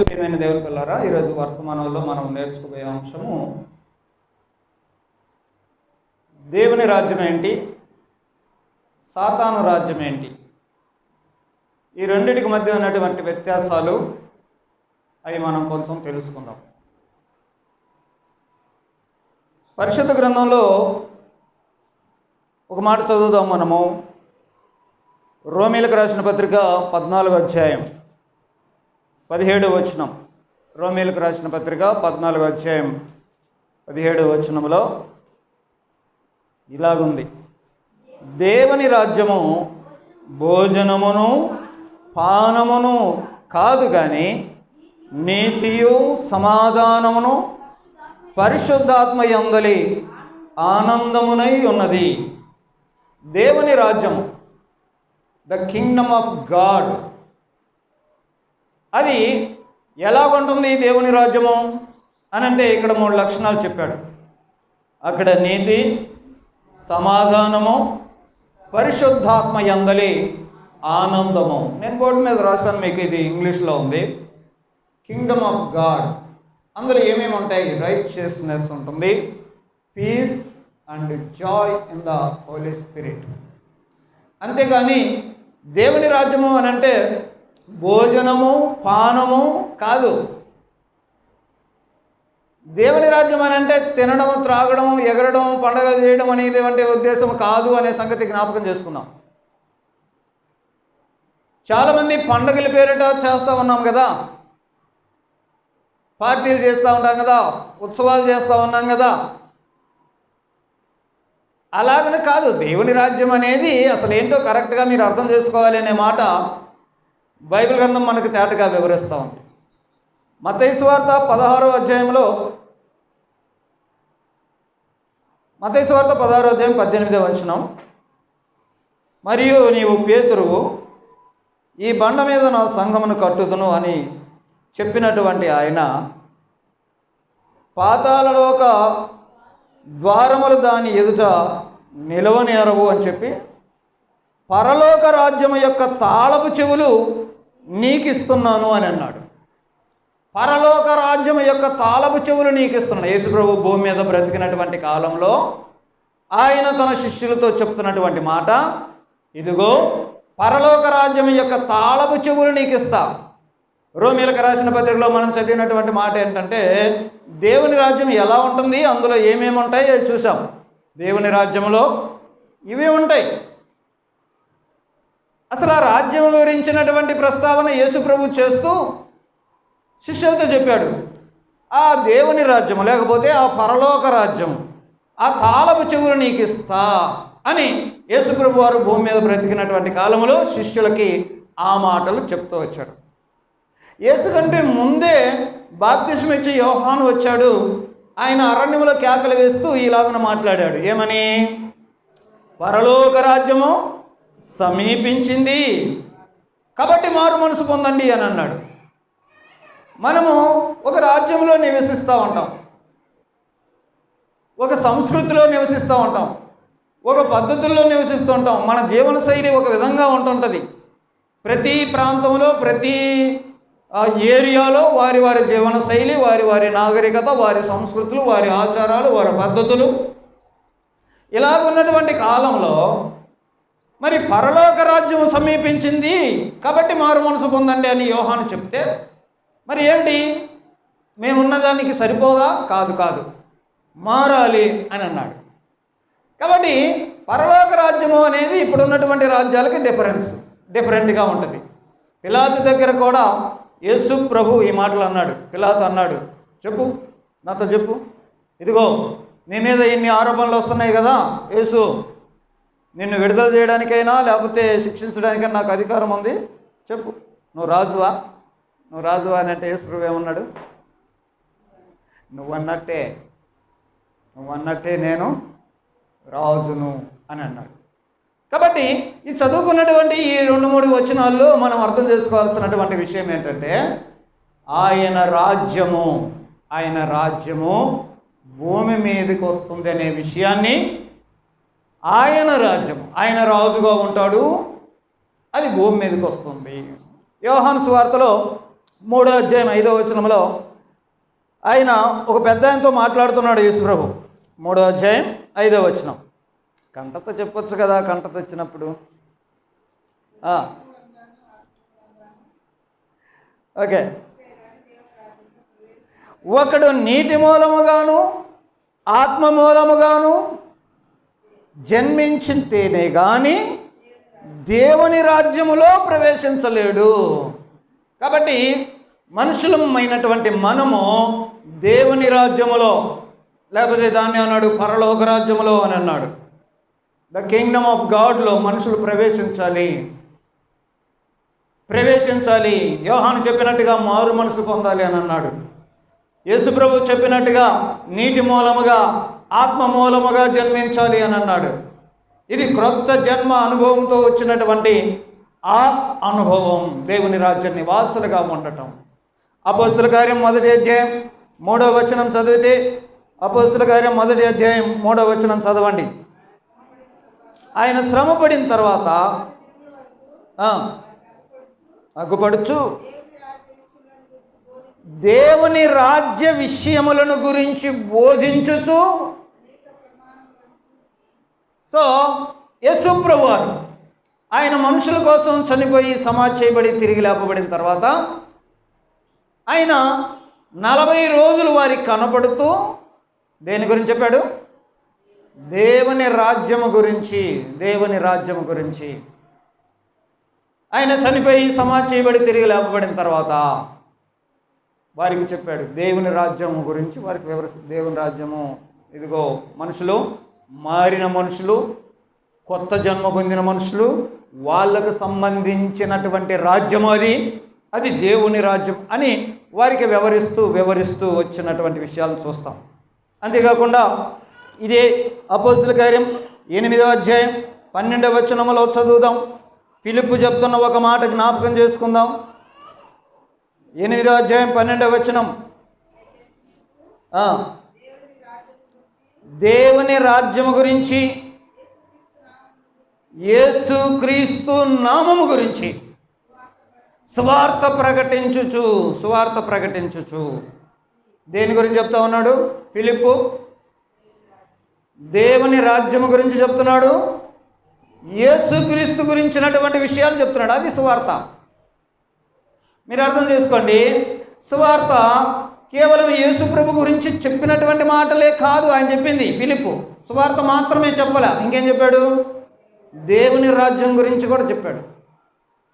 ప్రియమైన దేవుని పిల్లారా, ఈరోజు వర్తమానంలో మనం నేర్చుకునే అంశము దేవుని రాజ్యం ఏంటి, సాతాను రాజ్యం ఏంటి, ఈ రెండింటికి మధ్య ఉన్నటువంటి వ్యత్యాసాలు అవి మనం కొంచెం తెలుసుకుందాం. పరిశుద్ధ గ్రంథంలో ఒక మాట చదువుదాం. మనము రోమీలకు రాసిన పత్రిక 14వ అధ్యాయం 17వ వచనం. రోమీలకు రాసిన పత్రిక 14వ అధ్యాయం 17వ వచనంలో ఇలాగుంది: దేవుని రాజ్యము భోజనమును పానమును కాదు కానీ నీతియు సమాధానమును పరిశుద్ధాత్మ యందలి ఆనందమునై ఉన్నది. దేవుని రాజ్యము, ద కింగ్డమ్ ఆఫ్ గాడ్, అది ఎలా ఉంటుంది దేవుని రాజ్యము అని అంటే ఇక్కడ 3 లక్షణాలు చెప్పాడు. అక్కడ నీతి, సమాధానము, పరిశుద్ధాత్మ యందలి ఆనందము. నేను బోర్డు మీద రాస్తాను, మీకు ఇది ఇంగ్లీష్లో ఉంది. కింగ్డమ్ ఆఫ్ గాడ్, అందులో ఏమేమి ఉంటాయి? రైచియస్నెస్ ఉంటుంది, peace and joy in the Holy Spirit. అంతేగాని దేవుని రాజ్యము అని అంటే భోజనము పానము కాదు. దేవుని రాజ్యం అని అంటే తినడం, త్రాగడం, ఎగరడం, పండగలు చేయడం అనేటువంటి ఉద్దేశం కాదు అనే సంగతి జ్ఞాపకం చేసుకున్నాం. చాలామంది పండగల పేరిట చేస్తూ ఉన్నాం కదా, పార్టీలు చేస్తూ ఉంటాం కదా, ఉత్సవాలు చేస్తూ ఉన్నాం కదా. అలాగనే కాదు. దేవుని రాజ్యం అనేది అసలు ఏంటో కరెక్ట్గా మీరు అర్థం చేసుకోవాలి అనే మాట బైబిల్ గ్రంథం మనకు తేటగా వివరిస్తూ ఉంది. మత్తయి సువార్త 16వ అధ్యాయంలో, మత్తయి సువార్త 16వ అధ్యాయం 18వ వచనం: మరియు నీవు పేతురువు, ఈ బండ మీద నా సంఘమును కట్టుదును అని చెప్పినటువంటి ఆయన పాతాళలోక ద్వారములు దాని ఎదుట నిలవనేరవు అని చెప్పి పరలోక రాజ్యము యొక్క తాళపు చెవులు నీకు ఇస్తున్నాను అని అన్నాడు. పరలోక రాజ్యము యొక్క తాళపు చెవులు నీకు ఇస్తున్నాను. యేసుప్రభు భూమి మీద బ్రతికినటువంటి కాలంలో ఆయన తన శిష్యులతో చెప్తున్నటువంటి మాట, ఇదిగో పరలోక రాజ్యం యొక్క తాళపు చెవులు నీకు ఇస్తా. రోమీలకు రాసిన పత్రికలో మనం చదివినటువంటి మాట ఏంటంటే, దేవుని రాజ్యం ఎలా ఉంటుంది, అందులో ఏమేమి ఉంటాయి అది చూసాం. దేవుని రాజ్యంలో ఇవి ఉంటాయి. అసలు ఆ రాజ్యం గురించినటువంటి ప్రస్తావన యేసుప్రభు చేస్తూ శిష్యులతో చెప్పాడు. ఆ దేవుని రాజ్యము లేకపోతే ఆ పరలోక రాజ్యం, ఆ తాళపు చెవులు నీకు ఇస్తా అని యేసుప్రభు వారు భూమి మీద బ్రతికినటువంటి కాలంలో శిష్యులకి ఆ మాటలు చెప్తూ వచ్చాడు. యేసు కంటే ముందే బాప్తిస్మం ఇచ్చి యోహాను వచ్చాడు. ఆయన అరణ్యంలో కేకలు వేస్తూ ఇలాగన మాట్లాడాడు. ఏమని? పరలోక రాజ్యము సమీపించింది, కాబట్టి మారు మనసు పొందండి అని అన్నాడు. మనము ఒక రాజ్యంలో నివసిస్తూ ఉంటాం, ఒక సంస్కృతిలో నివసిస్తూ ఉంటాం, ఒక పద్ధతుల్లో నివసిస్తూ ఉంటాం. మన జీవన శైలి ఒక విధంగా ఉంటుంటుంది. ప్రతి ప్రాంతంలో, ప్రతి ఏరియాలో వారి వారి జీవన శైలి, వారి వారి నాగరికత, వారి సంస్కృతులు, వారి ఆచారాలు, వారి పద్ధతులు ఇలాగున్నటువంటి కాలంలో మరి పరలోక రాజ్యం సమీపించింది కాబట్టి మారు మనసు పొందండి అని యోహాను చెప్తే, మరి ఏంటి, మేము ఉన్నదానికి సరిపోదా? కాదు కాదు, మారాలి అని అన్నాడు. కాబట్టి పరలోక రాజ్యము అనేది ఇప్పుడున్నటువంటి రాజ్యాలకి డిఫరెంట్గా ఉంటుంది. పిలాతు దగ్గర కూడా యేసు ప్రభు ఈ మాటలు అన్నాడు. పిలాతు అన్నాడు, చెప్పు, నాతో చెప్పు, ఇదిగో నీ మీద ఇన్ని ఆరోపణలు వస్తున్నాయి కదా యేసు, నిన్ను విడుదల చేయడానికైనా లేకపోతే శిక్షించడానికైనా నాకు అధికారం ఉంది, చెప్పు, నువ్వు రాజువా? నువ్వు రాజువా అని అంటే యేసు ప్రభు ఏమన్నాడు? నువ్వన్నట్టే నేను రాజును అని అన్నాడు. కాబట్టి ఈ చదువుకున్నటువంటి ఈ 2-3 వచనాల్లో మనం అర్థం చేసుకోవాల్సినటువంటి విషయం ఏంటంటే, ఆయన రాజ్యము భూమి మీదకి వస్తుంది అనే విషయాన్ని, ఆయన రాజ్యము, ఆయన రాజుగా ఉంటాడు, అది భూమి మీదకి వస్తుంది. యోహాను సువార్తలో 3వ అధ్యాయం 5వ వచనంలో ఆయన ఒక పెద్ద ఆయనతో మాట్లాడుతున్నాడు యేసుప్రభు. 3వ అధ్యాయం 5వ వచనం. కంటతో చెప్పొచ్చు కదా, కంటతో వచ్చినప్పుడు. ఓకే. ఒకడు నీటి మూలముగాను ఆత్మ మూలముగాను జన్మించితేనే కానీ దేవుని రాజ్యములో ప్రవేశించలేడు. కాబట్టి మనుషులమైనటువంటి మనము దేవుని రాజ్యములో, లేకపోతే దాన్ని అన్నాడు పరలోక రాజ్యములో అని అన్నాడు. ద కింగ్డమ్ ఆఫ్ గాడ్లో మనుషులు ప్రవేశించాలి. యోహాను చెప్పినట్టుగా మారు మనసు పొందాలి అని అన్నాడు. యేసుప్రభు చెప్పినట్టుగా నీటి మూలముగా ఆత్మ మూలముగా జన్మించాలి అని అన్నాడు. ఇది క్రొత్త జన్మ అనుభవంతో వచ్చినటువంటి ఆ అనుభవం, దేవుని రాజ్య నివాసులుగా ఉండటం. అపోస్తుల కార్యం 1వ అధ్యాయం 3వ వచనం చదివితే, అపోస్తుల కార్యం 1వ అధ్యాయం 3వ వచనం చదవండి. ఆయన శ్రమపడిన తర్వాత అగ్గుపడుచు దేవుని రాజ్య విషయములను గురించి బోధించుచు. సో యేసుప్రభు వారు ఆయన మనుషుల కోసం చనిపోయి సమాధి చేయబడి తిరిగి లేపబడిన తర్వాత ఆయన 40 రోజులు వారికి కనబడుతూ దేని గురించి చెప్పాడు? దేవుని రాజ్యము గురించి. ఆయన చనిపోయి సమాధి చేయబడి తిరిగి లేపబడిన తర్వాత వారికి చెప్పాడు దేవుని రాజ్యము గురించి. వారికి దేవుని రాజ్యము ఇదిగో మనుషులు, మారిన మనుషులు, కొత్త జన్మ పొందిన మనుషులు, వాళ్ళకు సంబంధించినటువంటి రాజ్యం అది దేవుని రాజ్యం అని వారికి వివరిస్తూ వచ్చినటువంటి విషయాలను చూస్తాం. అంతేకాకుండా ఇదే అపోస్తుల కార్యం 8వ అధ్యాయం 12వ వచనములో చదువుదాం. ఫిలిప్పు చెప్తున్న ఒక మాట జ్ఞాపకం చేసుకుందాం. 8వ అధ్యాయం 12వ వచనం. దేవుని రాజ్యము గురించి, యేసుక్రీస్తు నామము గురించి సువార్త ప్రకటించుచు. దేని గురించి చెప్తా ఉన్నాడు ఫిలిప్పు? దేవుని రాజ్యము గురించి చెప్తున్నాడు, యేసుక్రీస్తు గురించినటువంటి విషయాలు చెప్తున్నాడు. అది సువార్త. మీరు అర్థం చేసుకోండి, సువార్త కేవలం యేసుప్రభు గురించి చెప్పినటువంటి మాటలే కాదు ఆయన చెప్పింది. ఫిలిప్పు సువార్త మాత్రమే చెప్పలే, ఇంకేం చెప్పాడు? దేవుని రాజ్యం గురించి కూడా చెప్పాడు.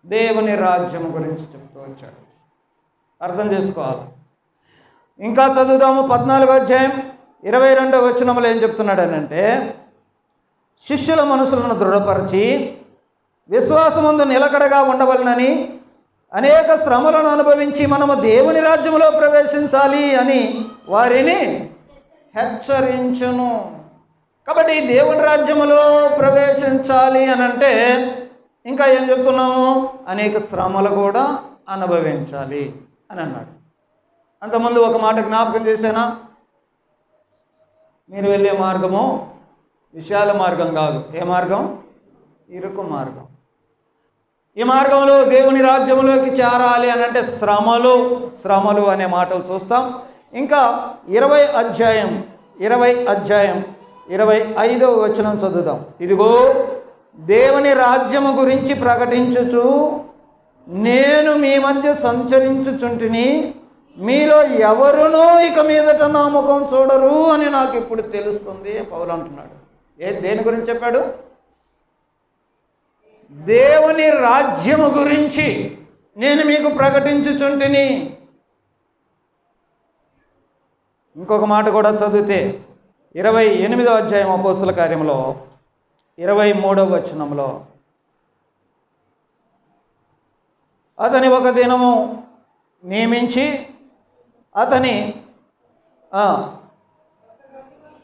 దేవుని రాజ్యం గురించి చెప్తూ వచ్చాడు. అర్థం చేసుకోవాలి. ఇంకా చదువుదాము. 14వ అధ్యాయం 22వ వచనంలో ఏం చెప్తున్నాడు అని అంటే, శిష్యుల మనసులను దృఢపరిచి విశ్వాసమందు నిలకడగా ఉండవలనని అనేక శ్రమలను అనుభవించి మనము దేవుని రాజ్యంలో ప్రవేశించాలి అని వారిని హెచ్చరించును. కాబట్టి దేవుని రాజ్యములో ప్రవేశించాలి అని అంటే ఇంకా ఏం చెప్తున్నాము? అనేక శ్రమలు కూడా అనుభవించాలి అని అన్నాడు. అంతకుముందు ఒక మాట జ్ఞాపకం చేశానా? మీరు వెళ్ళే మార్గము విశాల మార్గం కాదు. ఏ మార్గం? ఇరుకు మార్గం. ఈ మార్గంలో దేవుని రాజ్యంలోకి చేరాలి అని అంటే శ్రమలు అనే మాటలు చూస్తాం. ఇంకా 20వ అధ్యాయం 25వ వచనం చదువుదాం. ఇదిగో దేవుని రాజ్యము గురించి ప్రకటించుచు నేను మీ మధ్య సంచరించుచుంటిని, మీలో ఎవరునూ ఇక మీదట నా ముఖం చూడరు అని నాకు ఇప్పుడు తెలుస్తుంది పౌలు అంటున్నాడు. దేని గురించి చెప్పాడు? దేవుని రాజ్యము గురించి నేను మీకు ప్రకటించుచుంటిని. ఇంకొక మాట కూడా చదివితే 28వ అధ్యాయం అపోస్తుల కార్యంలో 23వ వచనంలో, అతని ఒక దినము నియమించి అతని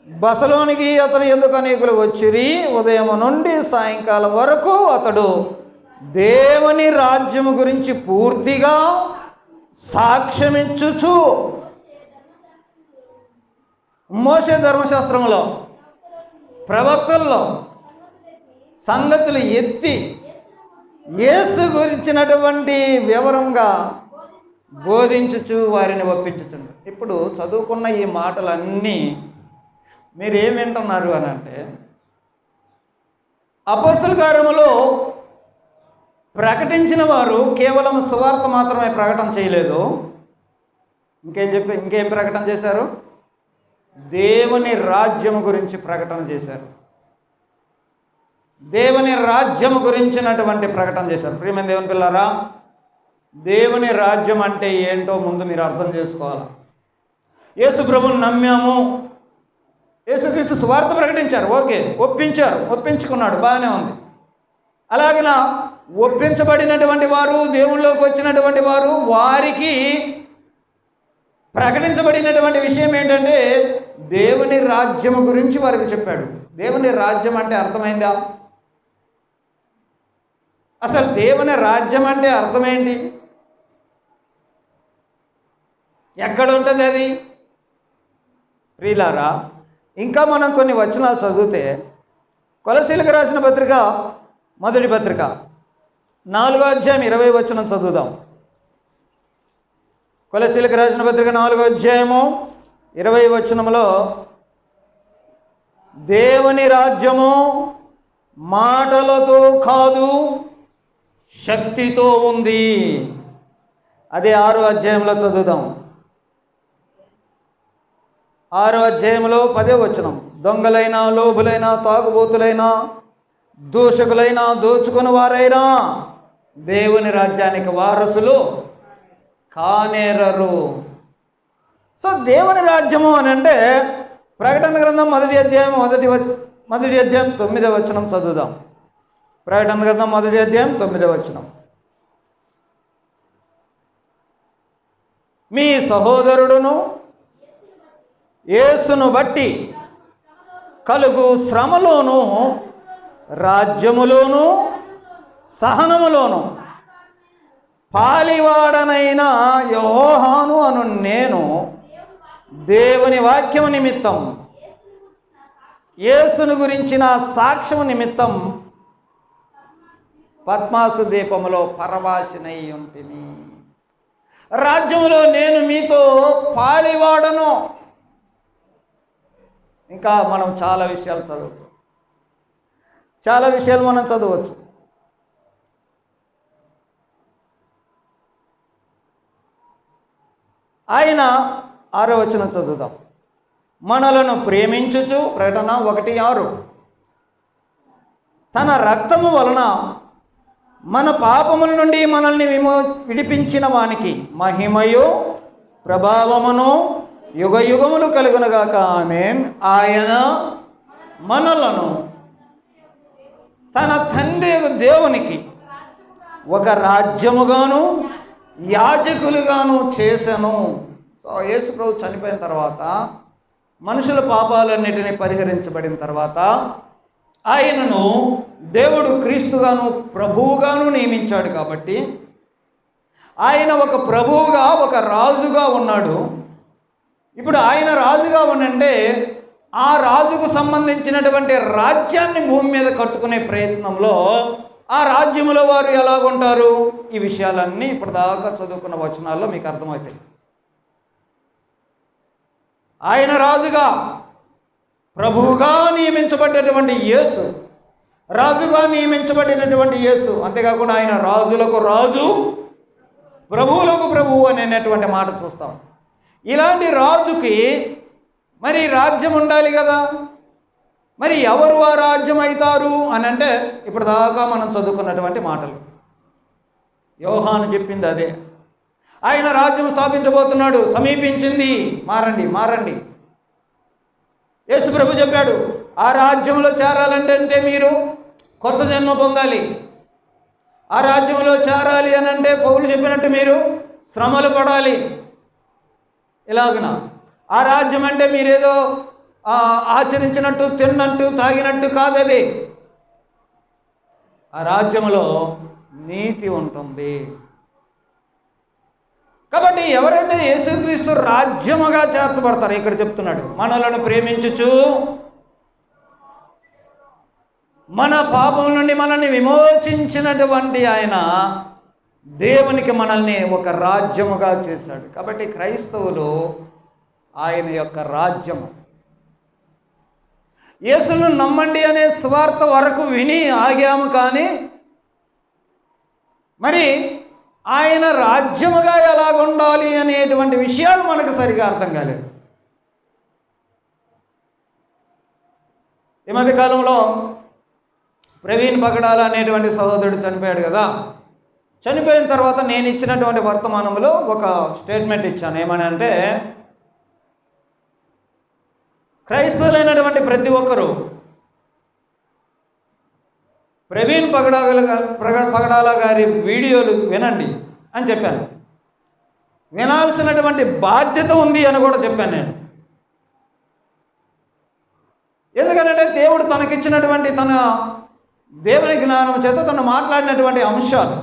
బసలోనికి అతని ఎందుకు అనేకులు వచ్చిరి. ఉదయం నుండి సాయంకాలం వరకు అతడు దేవుని రాజ్యము గురించి పూర్తిగా సాక్ష్యమిచ్చుచు మోషే ధర్మశాస్త్రంలో ప్రవక్తల్లో సంగతులు ఎత్తి యేసు గురించినటువంటి వివరంగా బోధించుచు వారిని ఒప్పించుచుండు. ఇప్పుడు చదువుకున్న ఈ మాటలన్నీ మీరు ఏం వింటున్నారు అని అంటే, అపోస్తల కార్యములో ప్రకటించిన వారు కేవలం సువార్త మాత్రమే ప్రకటన చేయలేదు. ఇంకేం ప్రకటన చేశారు? దేవుని రాజ్యము గురించి ప్రకటన చేశారు. దేవుని రాజ్యము గురించినటువంటి ప్రకటన చేశారు. ప్రియమైన దేవుని పిల్లారా, దేవుని రాజ్యం అంటే ఏంటో ముందు మీరు అర్థం చేసుకోవాలి. యేసు ప్రభువుని నమ్మాము, యేసుక్రీస్తు సువార్త ప్రకటించారు, ఓకే, ఒప్పించుకున్నాడు, బాగానే ఉంది. అలాగిన ఒప్పించబడినటువంటి వారు, దేవుళ్ళలోకి వచ్చినటువంటి వారు, వారికి ప్రకటించబడినటువంటి విషయం ఏంటంటే దేవుని రాజ్యము గురించి వారికి చెప్పాడు. దేవుని రాజ్యం అంటే అర్థమైందా? అసలు దేవుని రాజ్యం అంటే అర్థమేంటి? ఎక్కడ ఉంటుంది అది? ప్రియులారా, ఇంకా మనం కొన్ని వచనాలు చదివితే, కొలసీలకు రాసిన పత్రిక మొదటి పత్రిక 4వ అధ్యాయం 20వ వచనం చదువుదాం. కొలసీలకు రాసిన పత్రిక 4వ అధ్యాయము 20వ వచనంలో, దేవుని రాజ్యము మాటలతో కాదు శక్తితో ఉంది. అదే 6వ అధ్యాయంలో చదువుదాం. 6వ అధ్యాయంలో 10వ వచనం, దొంగలైనా, లోబులైనా, తాగుబోతులైనా, దూషకులైనా, దోచుకుని వారైనా దేవుని రాజ్యానికి వారసులు కానేరరు. సో దేవుని రాజ్యము అని అంటే, ప్రకటన గ్రంథం మొదటి అధ్యాయం 9వ వచనం చదువుదాం. ప్రకటన గ్రంథం 1వ అధ్యాయం 9వ వచనం, మీ సహోదరుడును యేసును బట్టి కలుగు శ్రమలోను, రాజ్యములోను, సహనములోను పాలివాడనైన యోహాను అను నేను దేవుని వాక్యము నిమిత్తం, యేసును గురించిన సాక్ష్యము నిమిత్తం పద్మాసు దీపములో పరవాసినై ఉంటిని. రాజ్యములో నేను మీతో పాలివాడను. ఇంకా మనం చాలా విషయాలు చదవచ్చు. ఆయన 6వ వచనం చదువుదాం. మనలను ప్రేమించుచు, ప్రకటన 1:6, తన రక్తము వలన మన పాపముల నుండి మనల్ని విడిపించిన వానికి మహిమయు ప్రభావమును యుగ యుగములు కలుగునగాక, ఆమేన్. ఆయన మనలను తన తండ్రి దేవునికి ఒక రాజ్యముగాను యాజకులుగాను చేసెను. సో యేసు ప్రభు చనిపోయిన తర్వాత, మనుషుల పాపాలన్నిటినీ పరిహరించబడిన తర్వాత, ఆయనను దేవుడు క్రీస్తుగాను ప్రభువుగాను నియమించాడు. కాబట్టి ఆయన ఒక ప్రభువుగా, ఒక రాజుగా ఉన్నాడు. ఇప్పుడు ఆయన రాజుగా ఉన్నంటే ఆ రాజుకు సంబంధించినటువంటి రాజ్యాన్ని భూమి మీద కట్టుకునే ప్రయత్నంలో ఆ రాజ్యంలో వారు ఎలాగుంటారు, ఈ విషయాలన్నీ ఇప్పటిదాకా చదువుకున్న వచనాల్లో మీకు అర్థమవుతాయి. ఆయన రాజుగా, ప్రభువుగా నియమించబడినటువంటి యేసు, రాజుగా నియమించబడినటువంటి యేసు, అంతేకాకుండా ఆయన రాజులకు రాజు, ప్రభువులకు ప్రభువు అనేటువంటి మాట చూస్తాం. ఇలాంటి రాజుకి మరి రాజ్యం ఉండాలి కదా. మరి ఎవరు ఆ రాజ్యం అవుతారు అని అంటే, ఇప్పటిదాకా మనం చదువుకున్నటువంటి మాటలు, యోహాను చెప్పింది అదే. ఆయన రాజ్యం స్థాపించబోతున్నాడు, సమీపించింది, మారండి. యేసు ప్రభు చెప్పాడు, ఆ రాజ్యంలో చేరాలంటే మీరు కొత్త జన్మ పొందాలి. ఆ రాజ్యంలో చేరాలి అని అంటే పౌలు చెప్పినట్టు మీరు శ్రమలు పడాలి. ఇలాగన ఆ రాజ్యం అంటే మీరేదో ఆచరించినట్టు, తిన్నట్టు, తాగినట్టు కాదు. అది ఆ రాజ్యంలో నీతి ఉంటుంది. కాబట్టి ఎవరైతే యేసుక్రీస్తు రాజ్యముగా చేర్చబడతారో, ఇక్కడ చెప్తున్నాడు, మనలను ప్రేమించుచు మన పాపం నుండి మనల్ని విమోచించినటువంటి ఆయన దేవునికి మనల్ని ఒక రాజ్యముగా చేశాడు. కాబట్టి క్రైస్తవులు ఆయన యొక్క రాజ్యము. యేసును నమ్మండి అనే స్వార్థ వరకు విని ఆగాము, కానీ మరి ఆయన రాజ్యముగా ఎలాగుండాలి అనేటువంటి విషయాలు మనకు సరిగా అర్థం కాలేదు. ఈ మధ్యకాలంలో ప్రవీణ్ పగడాల అనేటువంటి సహోదరుడు చనిపోయాడు కదా. చనిపోయిన తర్వాత నేను ఇచ్చినటువంటి వర్తమానంలో ఒక స్టేట్మెంట్ ఇచ్చాను. ఏమని అంటే, క్రైస్తవులైనటువంటి ప్రతి ఒక్కరూ ప్రవీణ్ పగడాల గారి వీడియోలు వినండి అని చెప్పాను. వినాల్సినటువంటి బాధ్యత ఉంది అని కూడా చెప్పాను నేను. ఎందుకంటే దేవుడు తనకిచ్చినటువంటి తన దేవుని జ్ఞానం చేత తను మాట్లాడినటువంటి అంశాలు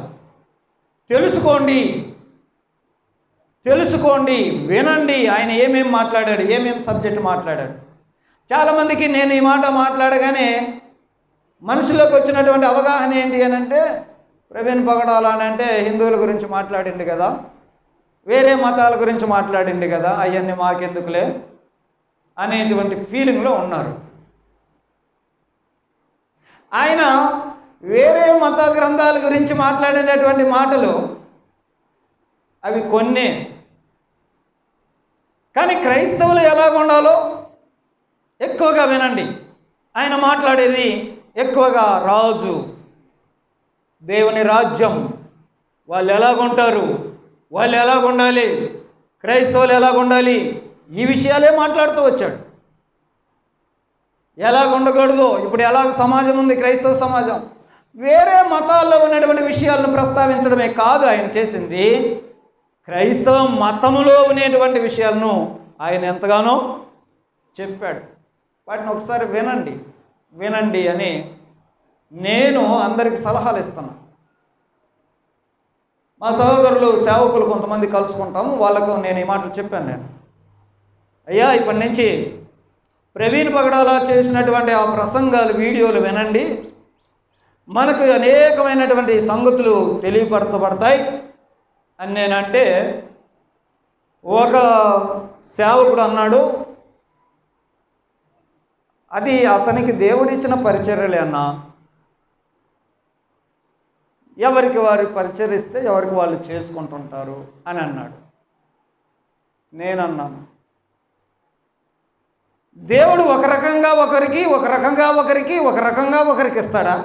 తెలుసుకోండి, వినండి. ఆయన ఏమేమి మాట్లాడాడు, ఏమేమి సబ్జెక్ట్ మాట్లాడాడు. చాలామందికి నేను ఈ మాట మాట్లాడగానే మనుషులకు వచ్చినటువంటి అవగాహన ఏంటి అని అంటే, ప్రవీణ్ పగడాల అని అంటే హిందువుల గురించి మాట్లాడింది కదా, వేరే మతాల గురించి మాట్లాడింది కదా, అవన్నీ మాకెందుకులే అనేటువంటి ఫీలింగ్లో ఉన్నారు. ఆయన వేరే మత గ్రంథాల గురించి మాట్లాడినటువంటి మాటలు అవి కొన్నే, కానీ క్రైస్తవులు ఎలాగుండాలో ఎక్కువగా వినండి. ఆయన మాట్లాడేది ఎక్కువగా రాజు, దేవుని రాజ్యం, వాళ్ళు ఎలాగుంటారు, వాళ్ళు ఎలాగుండాలి, క్రైస్తవులు ఎలాగుండాలి, ఈ విషయాలే మాట్లాడుతూ వచ్చాడు. ఎలాగ ఉండకూడదు, ఇప్పుడు ఎలాగ సమాజం ఉంది క్రైస్తవ సమాజం, వేరే మతాల్లో ఉన్నటువంటి విషయాలను ప్రస్తావించడమే కాదు ఆయన చేసింది, క్రైస్తవ మతములో ఉండేటువంటి విషయాలను ఆయన ఎంతగానో చెప్పాడు. వాటిని ఒకసారి వినండి అని నేను అందరికీ సలహాలు ఇస్తాను. మా సహోదరులు సేవకులు కొంతమంది కలుసుకుంటాము, వాళ్ళకు నేను ఈ మాటలు చెప్పాను. నేను అయ్యా ఇప్పటి నుంచి ప్రవీణ్ పగడాల చేసినటువంటి ఆ ప్రసంగాలు వీడియోలు వినండి, మనకు అనేకమైనటువంటి సంగతులు తెలియపరచబడతాయి అని నేనంటే, ఒక సేవకుడు అన్నాడు, అది అతనికి దేవుడిచ్చిన పరిచర్యలే అన్నా, ఎవరికి వారు పరిచరిస్తే ఎవరికి వాళ్ళు చేసుకుంటుంటారు అని అన్నాడు. నేనన్నాను, దేవుడు ఒక రకంగా ఒకరికి ఇస్తాడా?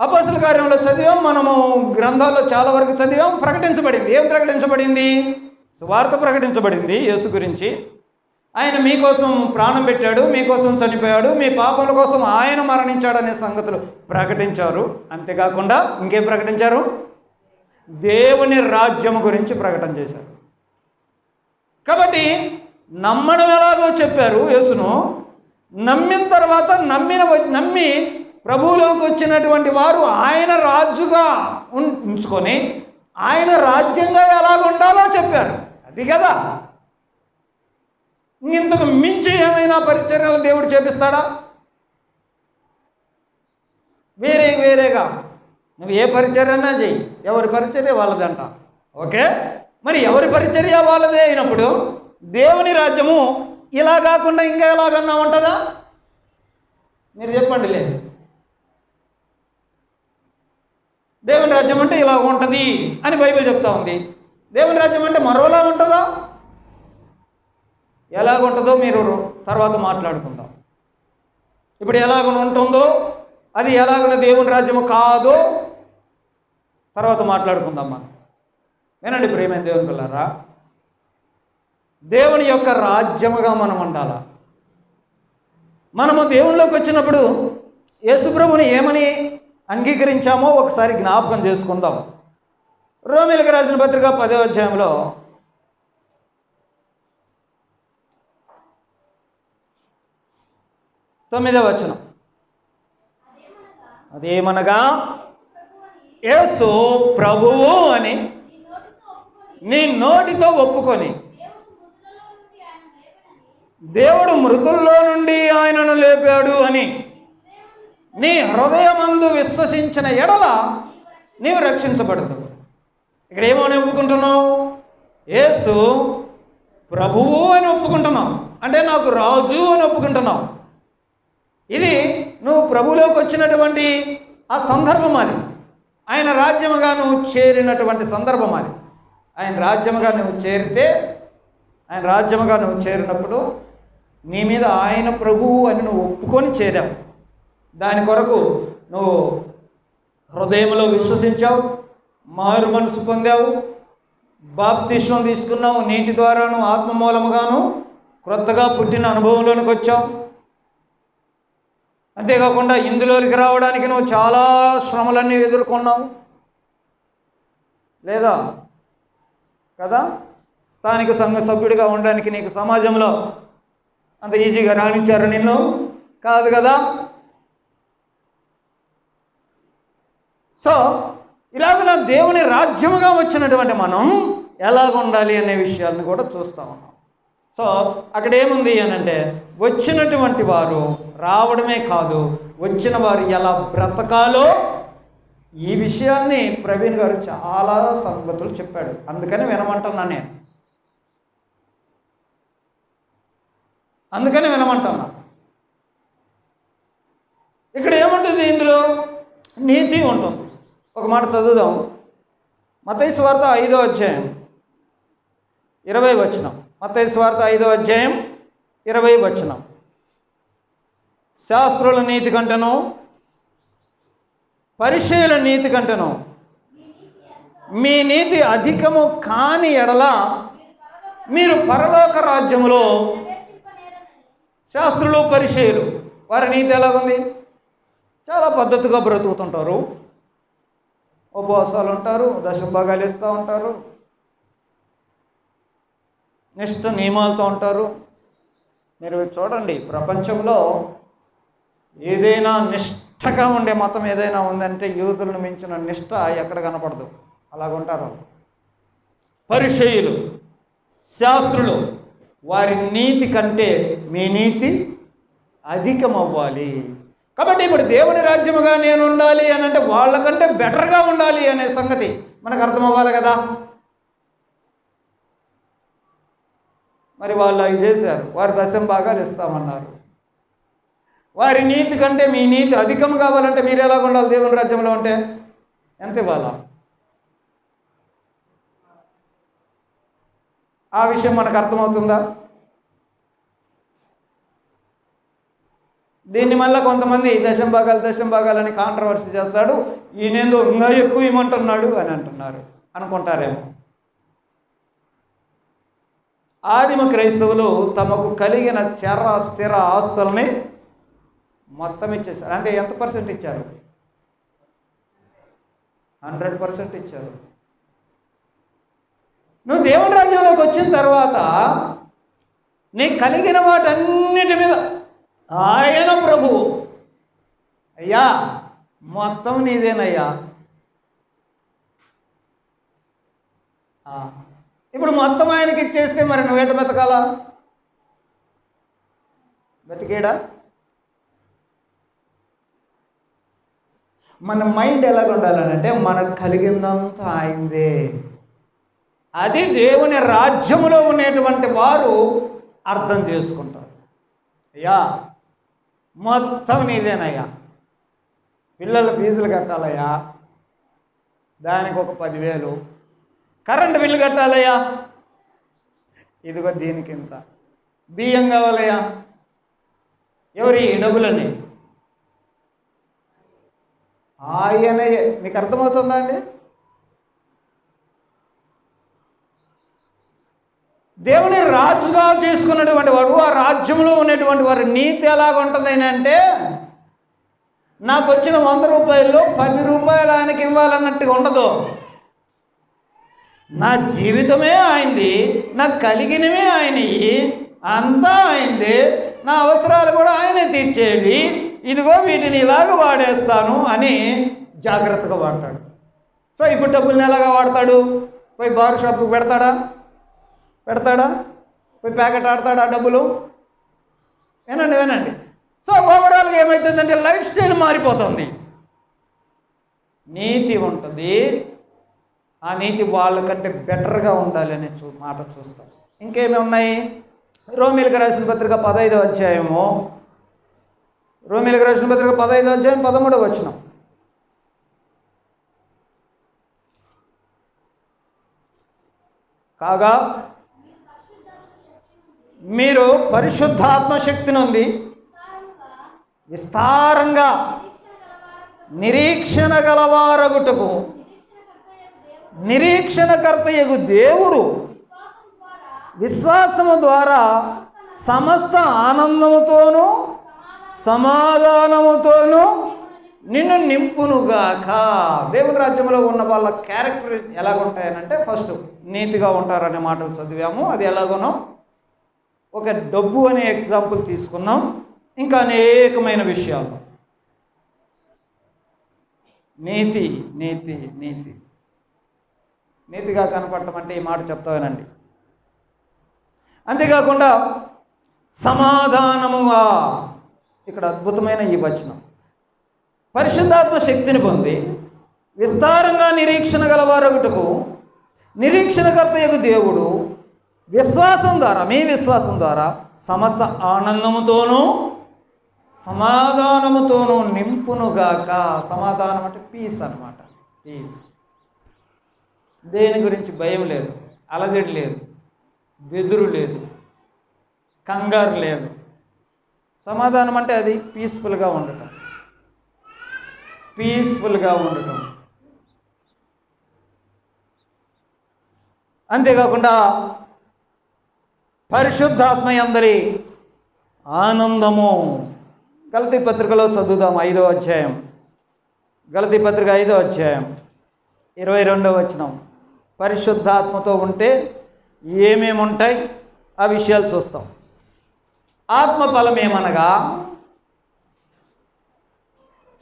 అపోస్తల కార్యంలో చదివాం, మనము గ్రంథాల్లో చాలా వరకు చదివాం. ప్రకటించబడింది, ఏం ప్రకటించబడింది? సువార్త ప్రకటించబడింది యేసు గురించి. ఆయన మీకోసం ప్రాణం పెట్టాడు, మీకోసం చనిపోయాడు, మీ పాపల కోసం ఆయన మరణించాడనే సంగతులు ప్రకటించారు. అంతేకాకుండా ఇంకేం ప్రకటించారు? దేవుని రాజ్యం గురించి ప్రకటన చేశారు. కాబట్టి నమ్మడం ఎలాగో చెప్పారు యేసును. నమ్మిన తర్వాత నమ్మి ప్రభువులోకి వచ్చినటువంటి వారు ఆయన రాజుగా ఉంచుకొని ఆయన రాజ్యంగా ఎలాగుండాలో చెప్పారు. అది కదా. ఇంతకు మించి ఏమైనా పరిచర్యలు దేవుడు చేపిస్తాడా? వేరేగా నువ్వు ఏ పరిచర్యన్నా చెయ్యి, ఎవరి పరిచర్య వాళ్ళదంట. ఓకే, మరి ఎవరి పరిచర్య వాళ్ళదే అయినప్పుడు దేవుని రాజ్యము ఇలా కాకుండా ఇంకా ఎలాగన్నా ఉంటుందా? మీరు చెప్పండి. లేదు, దేవుని రాజ్యం అంటే ఇలా ఉంటుంది అని బైబిల్ చెప్తా ఉంది. దేవుని రాజ్యం అంటే మరోలా ఉంటుందా? ఎలాగుంటుందో మీరు తర్వాత మాట్లాడుకుందాం. ఇప్పుడు ఎలాగ ఉంటుందో, అది ఎలాగున్న దేవుని రాజ్యము కాదో తర్వాత మాట్లాడుకుందాం. మనం వినండి ప్రియమైన దేవుని పిల్లరా, దేవుని యొక్క రాజ్యముగా మనం ఉండాలా. మనము దేవునిలోకి వచ్చినప్పుడు యేసుప్రభుని ఏమని అంగీకరించామో ఒకసారి జ్ఞాపకం చేసుకుందాం. రోమీయులకు రాసిన పత్రిక 10వ అధ్యాయంలో 9వ వచనం, అదేమనగా యేసు ప్రభువు అని నీ నోటితో ఒప్పుకొని దేవుడు మృతుల్లో నుండి ఆయనను లేపాడు అని నీ హృదయమందు విశ్వసించిన ఎడల నీవు రక్షించబడదు. ఇక్కడ ఏమని ఒప్పుకుంటున్నావు? యేసు ప్రభువు అని ఒప్పుకుంటున్నావు, అంటే నాకు రాజు అని ఒప్పుకుంటున్నావు. ఇది నువ్వు ప్రభువులోకి వచ్చినటువంటి ఆ సందర్భం, అది ఆయన రాజ్యముగా నువ్వు చేరినటువంటి సందర్భం. అది ఆయన రాజ్యముగా నువ్వు చేరితే, ఆయన రాజ్యముగా నువ్వు చేరినప్పుడు నీ మీద ఆయన ప్రభువు అని నువ్వు ఒప్పుకొని చేరావు. దాని కొరకు నువ్వు హృదయంలో విశ్వసించావు, మారు మనసు పొందావు, బాప్తిస్మం తీసుకున్నావు, నీటి ద్వారాను ఆత్మ మూలముగాను క్రొత్తగా పుట్టిన అనుభవంలోనికి వచ్చావు. అంతేకాకుండా ఇందులోకి రావడానికి నువ్వు చాలా శ్రమలన్నీ ఎదుర్కొన్నావు లేదా కదా? స్థానిక సంఘ సభ్యుడిగా ఉండడానికి నీకు సమాజంలో అంత ఈజీగా రాణించారు నిన్ను కాదు కదా? సో ఇలాగ దేవుని రాజ్యముగా వచ్చినటువంటి మనం ఎలాగ ఉండాలి అనే విషయాలను కూడా చూస్తూ ఉన్నాం. సో అక్కడ ఏముంది అని అంటే, వచ్చినటువంటి వారు రావడమే కాదు, వచ్చిన వారు ఎలా బ్రతకాలో ఈ విషయాన్ని ప్రవీణ్ గారు చాలా సంగతులు చెప్పాడు. అందుకని వినమంటున్నా నేను, అందుకని వినమంటున్నా. ఇక్కడ ఏముంటుంది? ఇందులో నీతి ఉంటుంది. ఒక మాట చదువుదాం. మత్తయి సువార్త 5వ అధ్యాయం 20వ వచనం. మత్తయి సువార్త 5వ అధ్యాయం 20వ వచనం. శాస్త్రుల నీతి కంటేను పరిసయ్యుల నీతి కంటేను మీ నీతి అధికము కాని ఎడల మీరు పరలోక రాజ్యములో. శాస్త్రులు పరిసయ్యులు వారి నీతి ఎలాగుంది? చాలా పద్ధతిగా బ్రతుకుతుంటారు, ఉపవాసాలు ఉంటారు, దశభాగాలు ఇస్తూ ఉంటారు, నిష్ఠ నియమాలతో ఉంటారు. మీరు చూడండి, ప్రపంచంలో ఏదైనా నిష్ఠగా ఉండే మతం ఏదైనా ఉందంటే యూదులను మించిన నిష్ఠ ఎక్కడ కనపడదు. అలాగుంటారు పరిసయ్యులు, శాస్త్రులు. వారి నీతి కంటే మీ నీతి అధికమవ్వాలి. కాబట్టి ఇప్పుడు దేవుని రాజ్యముగా నేను ఉండాలి అని అంటే వాళ్ళకంటే బెటర్గా ఉండాలి అనే సంగతి మనకు అర్థమవ్వాలి కదా. మరి వాళ్ళు అవి చేశారు, వారి దశంభాగాలు ఇస్తామన్నారు. వారి నీతి కంటే మీ నీతి అధికం కావాలంటే మీరు ఎలాగ ఉండాలి? దేవుని రాజ్యంలో ఉంటే ఎంత ఇవ్వాలా? ఆ విషయం మనకు అర్థమవుతుందా? దీన్ని మళ్ళీ కొంతమంది దశంభాగాలని కాంట్రవర్సీ చేస్తాడు. ఈయనేందో ఇంకా ఎక్కువ ఇవ్వమంటున్నాడు అని అంటున్నారు అనుకుంటారేమో. ఆదిమ క్రైస్తవులు తమకు కలిగిన స్థిర ఆస్తుల్ని మొత్తం ఇచ్చేశారు. అంటే ఎంత పర్సెంట్ ఇచ్చారు? 100% ఇచ్చారు. నువ్వు దేవుని రాజ్యంలోకి వచ్చిన తర్వాత నీకు కలిగిన వాటన్నిటి మీద ఆయన ప్రభువు, అయ్యా మొత్తం నీదేనయ్యా. ఇప్పుడు మొత్తం ఆయనకి ఇచ్చేస్తే మరి నువ్వేట బతకాలా? బతికేడా? మన మైండ్ ఎలాగ ఉండాలనంటే మనకు కలిగిందంతా ఆయనదే. అది దేవుని రాజ్యములో ఉండేటువంటి వారు అర్థం చేసుకుంటారు. అయ్యా మొత్తం నీదేనయ్యా, పిల్లల ఫీజులు కట్టాలయ్యా, దానికి ఒక 10,000, కరెంటు బిల్లు కట్టాలయ్యా, ఇదిగో దీనికింత, బియ్యం కావాలయ్యా, ఎవరి డబ్బులని ఆయనే. మీకు అర్థమవుతుందా అండి? దేవుని రాజుగా చేసుకున్నటువంటి వాడు, ఆ రాజ్యంలో ఉన్నటువంటి వారి నీతి ఎలాగ ఉంటుంది అంటే, నాకు వచ్చిన 100 రూపాయల్లో 10 రూపాయలు ఆయనకి ఇవ్వాలన్నట్టుగా ఉండదు. నా జీవితమే ఆయనది, నాకు కలిగినవే ఆయనవి, అంతా ఆయనదే, నా అవసరాలు కూడా ఆయనే తీర్చేవి, ఇదిగో వీటిని ఇలాగ వాడేస్తాను అని జాగ్రత్తగా వాడతాడు. సో ఇప్పుడు డబ్బుల్ని ఎలాగా వాడతాడు? పోయి బార్ షాప్కి పెడతాడా? పోయి ప్యాకెట్ ఆడతాడా డబ్బులు? వినండి, సో ఓవరాల్గా ఏమవుతుందంటే లైఫ్ స్టైల్ మారిపోతుంది. నీతి ఉంటుంది, ఆ నీతి వాళ్ళకంటే బెటర్గా ఉండాలి అనే మాట చూస్తాం. ఇంకేమి ఉన్నాయి? రోమీలకు రాసిన పత్రిక 15వ అధ్యాయము, రోమీలకు రాసిన పత్రిక 15వ అధ్యాయం 13వ వచనం. కాగా మీరు పరిశుద్ధాత్మ శక్తి నుండి విస్తారంగా నిరీక్షణ గలవారగుటకు నిరీక్షణకర్తయగు దేవుడు విశ్వాసము ద్వారా సమస్త ఆనందముతోనూ సమాధానముతోనూ నిన్ను నింపునుగాక. దేవుని రాజ్యంలో ఉన్న వాళ్ళ క్యారెక్టర్ ఎలాగుంటాయనంటే, ఫస్ట్ నీతిగా ఉంటారనే మాటలు చదివాము. అది ఎలాగోనో ఒక డబ్బు అనే ఎగ్జాంపుల్ తీసుకున్నాం. ఇంకా అనేకమైన విషయాలు. నీతి నీతి నీతి నీతిగా కనపడటం అంటే ఈ మాట చెప్తానండి. అంతేకాకుండా సమాధానముగా, ఇక్కడ అద్భుతమైన ఈ వచనం, పరిశుద్ధాత్మ శక్తిని పొంది విస్తారంగా నిరీక్షణ గలవారగుటకు నిరీక్షణకర్తయగు దేవుడు విశ్వాసం ద్వారా, మీ విశ్వాసం ద్వారా సమస్త ఆనందముతోనూ సమాధానముతోనూ నింపునుగాక. సమాధానం అంటే పీస్ అన్నమాట. పీస్. దేని గురించి భయం లేదు, అలజడి లేదు, బెదురు లేదు, కంగారు లేదు. సమాధానం అంటే అది పీస్ఫుల్గా ఉండటం, పీస్ఫుల్గా ఉండటం. అంతేకాకుండా పరిశుద్ధాత్మ యందలి ఆనందము. గలతీ పత్రికలో చదువుదాం, 5వ అధ్యాయం, గలతీ పత్రిక 5వ అధ్యాయం 22వ వచనం. పరిశుద్ధాత్మతో ఉంటే ఏమేమి ఉంటాయి ఆ విషయాలు చూస్తాం. ఆత్మ ఫలం ఏమనగా,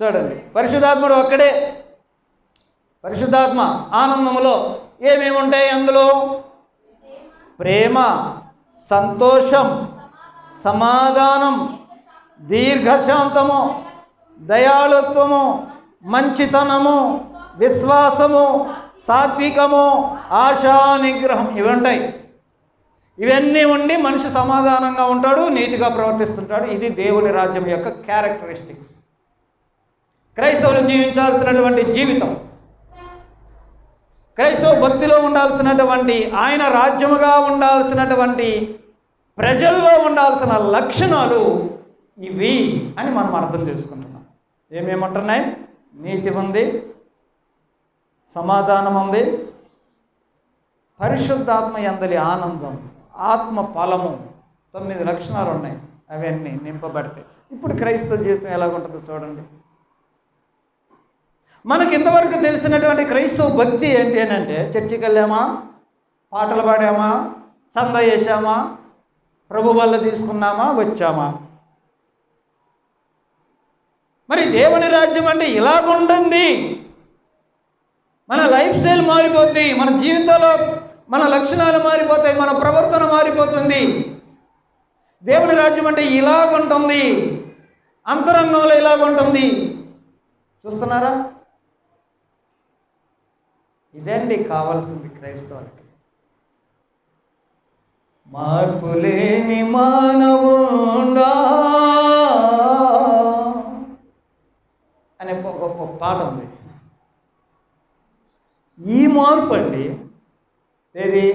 చూడండి, పరిశుద్ధాత్ముడు ఒక్కడే. పరిశుద్ధాత్మ ఆనందములో ఏమేమి ఉంటాయి? అందులో ప్రేమ, సంతోషం, సమాధానం, దీర్ఘశాంతము, దయాళుత్వము, మంచితనము, విశ్వాసము, సాత్వికము, ఆశా నిగ్రహం, ఇవి ఉంటాయి. ఇవన్నీ ఉండి మనిషి సమాధానంగా ఉంటాడు, నీతిగా ప్రవర్తిస్తుంటాడు. ఇది దేవుని రాజ్యం యొక్క క్యారెక్టరిస్టిక్స్. క్రైస్తవులు జీవించాల్సినటువంటి జీవితం, క్రైస్తవ భక్తిలో ఉండాల్సినటువంటి, ఆయన రాజ్యముగా ఉండాల్సినటువంటి, ప్రజల్లో ఉండాల్సిన లక్షణాలు ఇవి అని మనం అర్థం చేసుకుంటున్నాం. ఏమేమంటున్నాయి? నీతి ఉంది, సమాధానం ఉంది, పరిశుద్ధాత్మ యందలి ఆనందం, ఆత్మ ఫలము, 9 లక్షణాలు ఉన్నాయి. అవన్నీ నింపబడతాయి. ఇప్పుడు క్రైస్తవ జీవితం ఎలాగుంటుందో చూడండి. మనకి ఇంతవరకు తెలిసినటువంటి క్రైస్తవ భక్తి ఏంటి అని అంటే, చర్చికి వెళ్ళామా, పాటలు పాడామా, చందా చేశామా, ప్రభు వల్ల తీసుకున్నామా, వచ్చామా. మరి దేవుని రాజ్యం అంటే ఇలాగుంటుంది. మన లైఫ్ స్టైల్ మారిపోద్ది, మన జీవితంలో మన లక్షణాలు మారిపోతాయి, మన ప్రవర్తన మారిపోతుంది. దేవుని రాజ్యం అంటే ఇలాగుంటుంది, అంతరంగంలో ఇలాగుంటుంది. చూస్తున్నారా? ఇదండి కావాల్సింది క్రైస్తవులకి. మార్పులేని మానవుడా అనే ఒక పాట ఉంది. ఈ మార్పు అండి ఏది?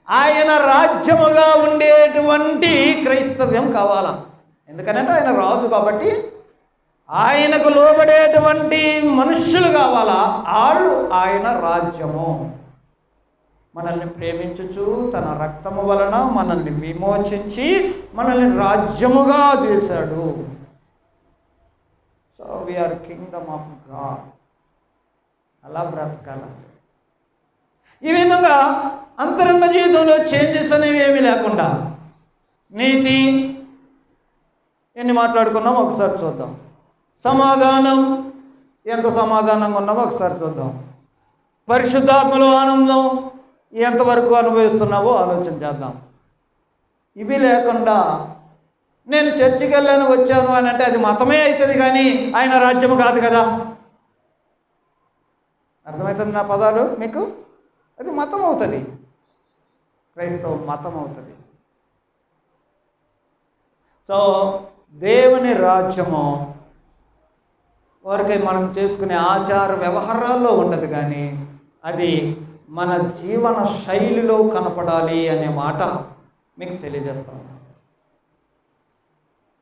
ఆయన రాజ్యముగా ఉండేటువంటి క్రైస్తవ్యం కావాలా. ఎందుకనంటే ఆయన రాజు కాబట్టి ఆయనకు లోబడేటువంటి మనుష్యులు కావాలా. వాళ్ళు ఆయన రాజ్యము. మనల్ని ప్రేమించుచు తన రక్తము వలన మనల్ని విమోచించి మనల్ని రాజ్యముగా చేశాడు. So we are kingdom of God. అలా బ్రతకాల. ఈ విధంగా అంతరంగ జీవితంలో చేంజెస్ అనేవి ఏమీ లేకుండా నీతి ఎన్ని మాట్లాడుకున్నామో ఒకసారి చూద్దాం. సమాధానం, ఎంత సమాధానంగా ఉన్నామో ఒకసారి చూద్దాం. పరిశుద్ధాత్మలో ఆనందం ఎంతవరకు అనుభవిస్తున్నావో ఆలోచన చేద్దాం. ఇవి లేకుండా నేను చర్చికి వెళ్ళాను వచ్చాను అని అంటే అది మతమే అవుతుంది, కానీ ఆయన రాజ్యము కాదు కదా. అర్థమవుతుంది నా పదాలు మీకు? అది మతం అవుతుంది, క్రైస్తవ మతం అవుతుంది. సో దేవుని రాజ్యము వరకే మనం చేసుకునే ఆచార వ్యవహారాల్లో ఉండదు, కానీ అది మన జీవన శైలిలో కనపడాలి అనే మాట మీకు తెలియజేస్తాను.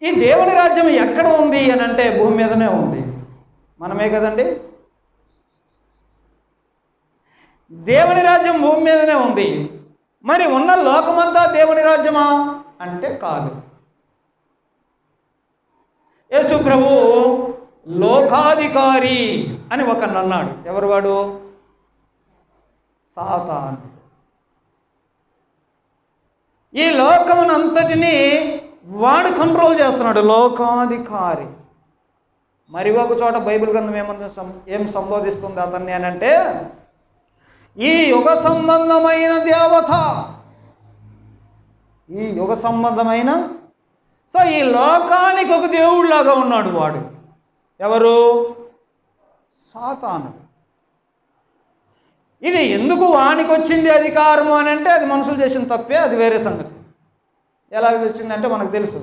ఈ దేవుని రాజ్యం ఎక్కడ ఉంది అని అంటే భూమి మీదనే ఉంది, మనమే కదండి. దేవుని రాజ్యం భూమి మీదనే ఉంది. మరి ఉన్న లోకమంతా దేవుని రాజ్యమా అంటే కాదు. యేసు ప్రభు లోకాధికారి అని ఒకడు అన్నాడు. ఎవరు వాడు? సాతాను. ఈ లోకమునంతటినీ వాడు కంట్రోల్ చేస్తున్నాడు, లోకాధికారి. మరి ఒక చోట బైబిల్ గ్రంథం ఏం సంబోధిస్తుంది అతన్ని అని అంటే, ఈ యుగ సంబంధమైన దేవత, ఈ యుగ సంబంధమైన, సో ఈ లోకానికి ఒక దేవుడిలాగా ఉన్నాడు వాడు. ఎవరు? సాతాను. ఇది ఎందుకు వానికి వచ్చింది అధికారము అని అంటే అది మనుషులు చేసిన తప్పే, అది వేరే సంగతి. ఎలాగ వచ్చిందంటే మనకు తెలుసు.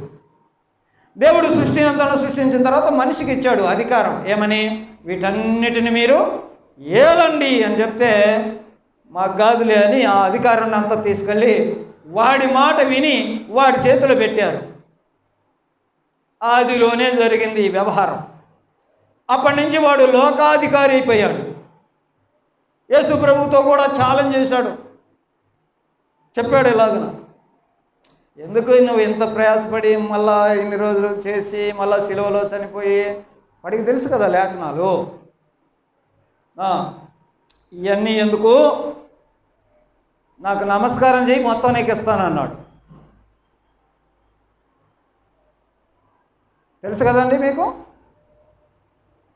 దేవుడు సృష్టి అంతా సృష్టించిన తర్వాత మనిషికి ఇచ్చాడు అధికారం. ఏమని? వీటన్నిటిని మీరు ఏలండి అని చెప్తే మాకు కాదులే అని ఆ అధికారాన్ని అంతా తీసుకెళ్ళి వాడి మాట విని వాడి చేతిలో పెట్టారు. ఆదిలోనే జరిగింది ఈ వ్యవహారం. అప్పటి నుంచి వాడు లోకాధికారి అయిపోయాడు. యేసు ప్రభుతో కూడా ఛాలెంజ్ చేశాడు, చెప్పాడు ఇలాగన, ఎందుకు నువ్వు ఇంత ప్రయాసపడి మళ్ళా ఇన్ని రోజులు చేసి మళ్ళా సిలువలో చనిపోయి, వాడికి తెలుసు కదా లేఖనాలు, ఇవన్నీ ఎందుకు, నాకు నమస్కారం చేయి మొత్తం నీకు ఇస్తానన్నాడు. తెలుసు కదండి మీకు.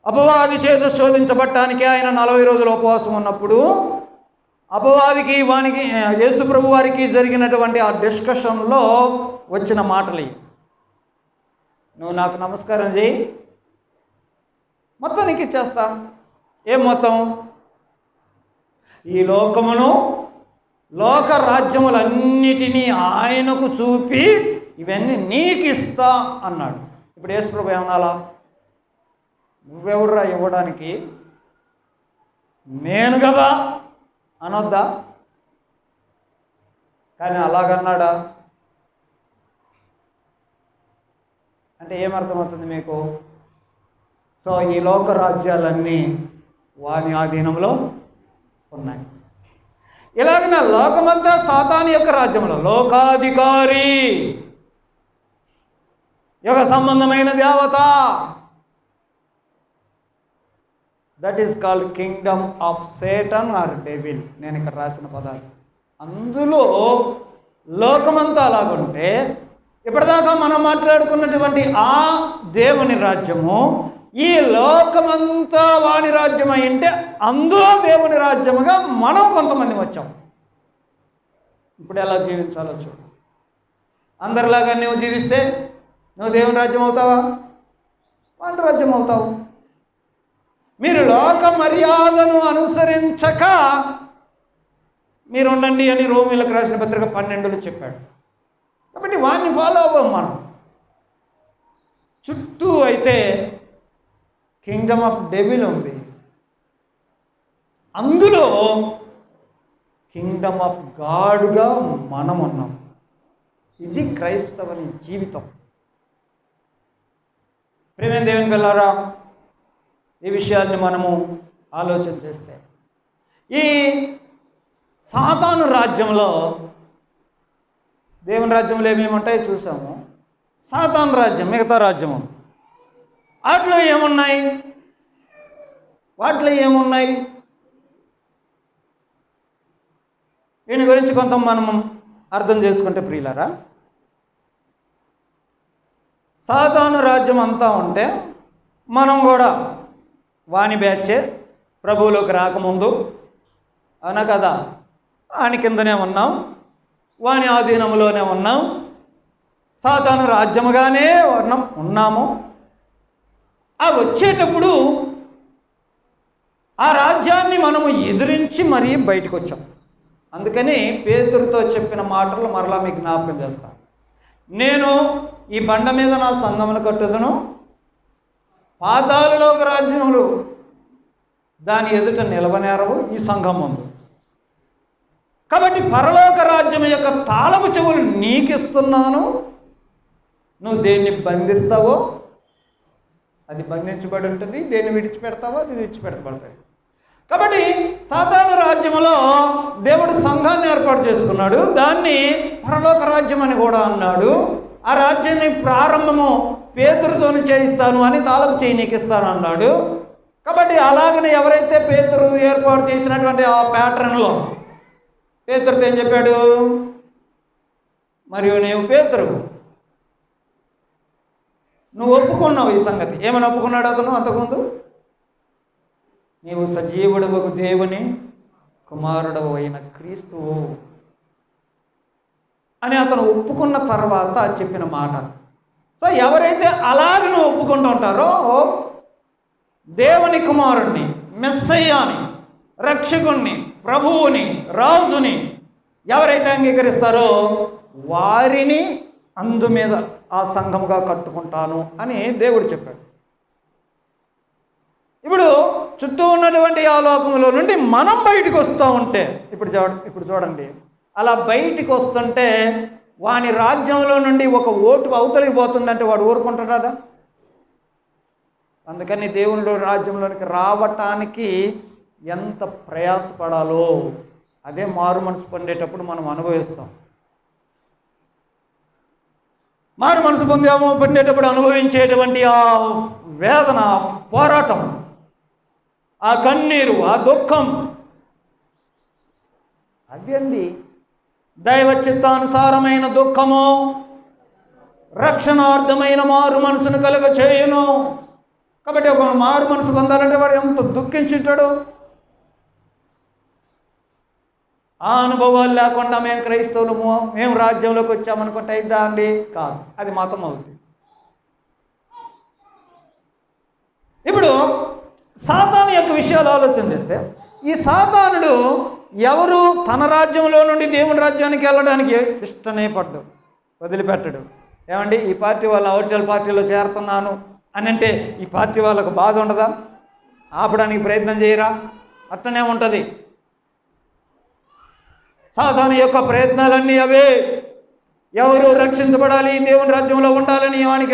అపవాది చేత శోధించబట్టానికి ఆయన 40 రోజులు ఉపవాసం ఉన్నప్పుడు అపవాదికి వానికి యేసు ప్రభు వారికి జరిగినటువంటి ఆ డిస్కషన్లో వచ్చిన మాటలు, నువ్వు నాకు నమస్కారం చేయి మొత్తం నీకు ఇచ్చేస్తా. ఏం మొత్తం? ఈ లోకమును లోక రాజ్యములన్నిటినీ ఆయనకు చూపి ఇవన్నీ నీకు ఇస్తా అన్నాడు. ఇప్పుడు యేసు ప్రభు ఏమనాలా? నువ్వెవరురా ఇవ్వడానికి, నేను కదా అనొద్దా? కానీ అలాగన్నాడా అంటే ఏమర్థమవుతుంది మీకు? సో ఈ లోక రాజ్యాలన్నీ వాని ఆధీనంలో ఉన్నాయి. ఇలాగ లోకమంతా సాతాను యొక్క రాజ్యంలో, లోకాధికారి, యుగ సంబంధమైన దేవత, that is called kingdom of Satan or devil. నేను ఇక్కడ రాసిన పదాలు, అందులో లోకమంతా అలాగుంటే ఇప్పటిదాకా మనం మాట్లాడుకున్నటువంటి ఆ దేవుని రాజ్యము ఈ లోకమంతా వాని రాజ్యం అయింటే అందులో దేవుని రాజ్యముగా మనం కొంతమంది వచ్చాం. ఇప్పుడు ఎలా జీవించాలో చూడు. అందరిలాగా నువ్వు జీవిస్తే నువ్వు దేవుని రాజ్యం అవుతావా? వాని రాజ్యం అవుతావు. మీరు లోక మర్యాదను అనుసరించక మీరు ఉండండి అని రోమీయులకు రాసిన పత్రిక 12లో చెప్పాడు. కాబట్టి వాడిని ఫాలో అవ్వం మనం. చుట్టూ అయితే కింగ్డమ్ ఆఫ్ డెవిల్ ఉంది, అందులో కింగ్డమ్ ఆఫ్ గాడ్గా మనం ఉన్నాం. ఇది క్రైస్తవుని జీవితం. ప్రియమైన దేవుని పిల్లారా, ఈ విషయాన్ని మనము ఆలోచన చేస్తే ఈ సాతాను రాజ్యంలో, దేవుని రాజ్యంలో ఏమేమి ఉంటాయో చూసాము. సాతాను రాజ్యం, మిగతా రాజ్యము, వాటిలో ఏమున్నాయి? దీని గురించి కొంత మనం అర్థం చేసుకుంటే ప్రియులారా, సాతాను రాజ్యం అంతా ఉంటే మనం కూడా వాని బ్యాచే, ప్రభువులోకి రాకముందు అవునా కదా, వాని కిందనే ఉన్నాం, వాని ఆధీనంలోనే ఉన్నాం. సాతాను రాజ్యముగానే ఉన్నాము. ఆ వచ్చేటప్పుడు ఆ రాజ్యాన్ని మనము ఎదిరించి మరీ బయటకు వచ్చాం. అందుకని పేతురుతో చెప్పిన మాటలు మరలా మీకు జ్ఞాపకం చేస్తాను. నేను ఈ బండ మీద నా సంఘమును కట్టుదును, పాతాళలోక రాజ్యములు దాని ఎదుట నిలవనేరవు ఈ సంఘం ముందు. కాబట్టి పరలోక రాజ్యం యొక్క తాళపు చెవులు నీకిస్తున్నాను. నువ్వు దేన్ని బంధిస్తావో అది బంధించబడి ఉంటుంది, దేన్ని విడిచిపెడతావో అది విడిచిపెట్టబడతాయి. కాబట్టి సాతాను రాజ్యములో దేవుడు సంఘాన్ని ఏర్పాటు చేసుకున్నాడు. దాన్ని పరలోక రాజ్యం అని కూడా అన్నాడు. ఆ రాజ్యాన్ని ప్రారంభము పేతురుతోని చేయిస్తాను అని తాళపు చేయి నీకు ఇస్తాను అన్నాడు. కాబట్టి అలాగనే ఎవరైతే పేతురు ఏర్పాటు చేసినటువంటి ఆ ప్యాటర్న్లో పేతురుతో ఏం చెప్పాడు, మరియు నీవు పేతురు నువ్వు ఒప్పుకున్నావు ఈ సంగతి. ఏమని ఒప్పుకున్నాడు అతను అంతకుముందు? నీవు సజీవుడవకు దేవుని కుమారుడవు అయిన క్రీస్తువు అని అతను ఒప్పుకున్న తర్వాత చెప్పిన మాట. సో ఎవరైతే అలాగ నువ్వు ఒప్పుకుంటూ ఉంటారో దేవుని కుమారుడిని, మెస్సయ్యాని, రక్షకుణ్ణి, ప్రభువుని, రాజుని ఎవరైతే అంగీకరిస్తారో వారిని అందు మీద ఆ సంఘముగా కట్టుకుంటాను అని దేవుడు చెప్పాడు. ఇప్పుడు చుట్టూ ఉన్నటువంటి ఆ లోకంలో నుండి మనం బయటికి వస్తూ ఉంటే ఇప్పుడు చూడండి, అలా బయటికి వస్తుంటే వాని రాజ్యంలో నుండి ఒక ఓటు అవతలికి పోతుందంటే వాడు ఊరుకుంటాడా? అందుకని దేవుని రాజ్యంలోనికి రావటానికి ఎంత ప్రయాసపడాలో అదే మారు మనసు పొందేటప్పుడు మనం అనుభవిస్తాం. మారు మనసు పొందేటప్పుడు అనుభవించేటువంటి ఆ వేదన, పోరాటం, ఆ కన్నీరు, ఆ దుఃఖం, అది అండి దైవ చిత్తానుసారమైన దుఃఖము రక్షణార్థమైన మారు మనసును కలుగ చేయును. కాబట్టి ఒక మారు మనసు పొందాలంటే వాడు ఎంత దుఃఖించుంటాడు. ఆ అనుభవాలు లేకుండా మేము క్రైస్తవులము, మేము రాజ్యంలోకి వచ్చామనుకుంటే అయిద్దా అండి? కాదు, అది మతం అవుతుంది. ఇప్పుడు సాతాను యొక్క విషయాలు ఆలోచన చేస్తే, ఈ సాతానుడు ఎవరు తన రాజ్యంలో నుండి దేవుని రాజ్యానికి వెళ్ళడానికి ఇష్టమే పడ్డు, వదిలిపెట్టడు. ఏమండి ఈ పార్టీ వాళ్ళ అవతల పార్టీలో చేరుతున్నాను అని అంటే ఈ పార్టీ వాళ్ళకు బాధ ఉండదా? ఆపడానికి ప్రయత్నం చేయరా? అట్టనే ఉంటుంది. సాతాను యొక్క ప్రయత్నాలన్నీ అవే. ఎవరు రక్షించబడాలి, దేవుని రాజ్యంలో ఉండాలని వానికి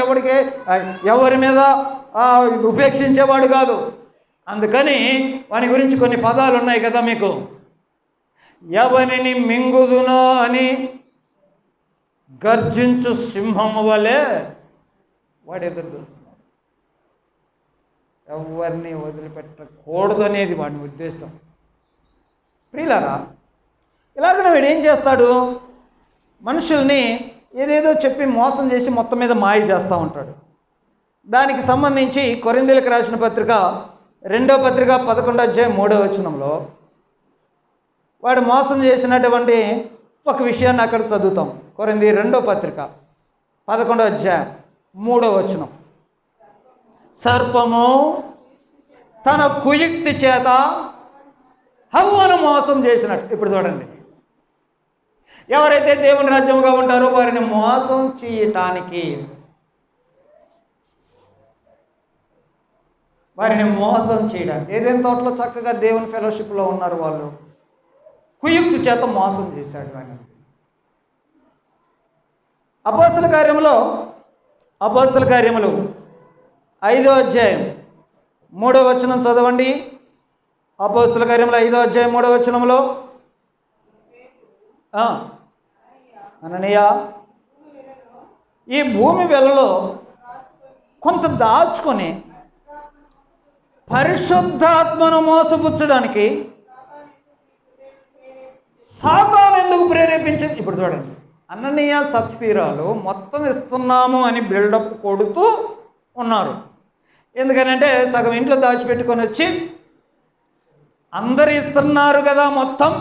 ఎవరి మీద ఉపేక్షించేవాడు కాదు. అందుకని వాని గురించి కొన్ని పదాలు ఉన్నాయి కదా మీకు. ఎవరిని మింగుదునో అని గర్జించు సింహము వలె వాడు ఎదురు చూస్తున్నాడు. ఎవరిని వదిలిపెట్టకూడదు అనేది వాడి ఉద్దేశం. ప్రియులారా, ఇలాగనే వీడు ఏం చేస్తాడు, మనుషుల్ని ఏదేదో చెప్పి మోసం చేసి మొత్తం మీద మాయ చేస్తూ ఉంటాడు. దానికి సంబంధించి కొరింథీయులకు రాసిన పత్రిక 2వ పత్రిక 11వ అధ్యాయం 3వ వచనంలో వాడు మోసం చేసినటువంటి ఒక విషయాన్ని అక్కడ చదువుతాం. కొరింథీ 2వ పత్రిక 11వ అధ్యాయం 3వ వచనం. సర్పము తన కుయుక్తి చేత హవ్వను మోసం చేసినట్టు. ఇప్పుడు చూడండి, ఎవరైతే దేవుని రాజ్యముగా ఉంటారో వారిని మోసం చేయటానికి, ఏదైనా తోటలో చక్కగా దేవుని ఫెలోషిప్లో ఉన్నారు, వాళ్ళు కుయుక్తి చేత మోసం చేశాడు అని. అపోస్తల కార్యములు 5వ అధ్యాయం 3వ వచనం చదవండి. అపోస్తల కార్యములు 5వ అధ్యాయం 3వ వచనంలో, అననీయ ఈ భూమి వెలలో కొంత దాచుకొని పరిశుద్ధాత్మను మోసపుచ్చడానికి సాతాను ఎందుకు ప్రేరేపించింది? ఇప్పుడు చూడండి, అననీయ సప్ఫీరాలు మొత్తం ఇస్తున్నాము అని బిల్డప్ కొడుతూ ఉన్నారు. ఎందుకనంటే సగం ఇంట్లో దాచిపెట్టుకొని వచ్చి అందరు ఇస్తున్నారు కదా, మొత్తం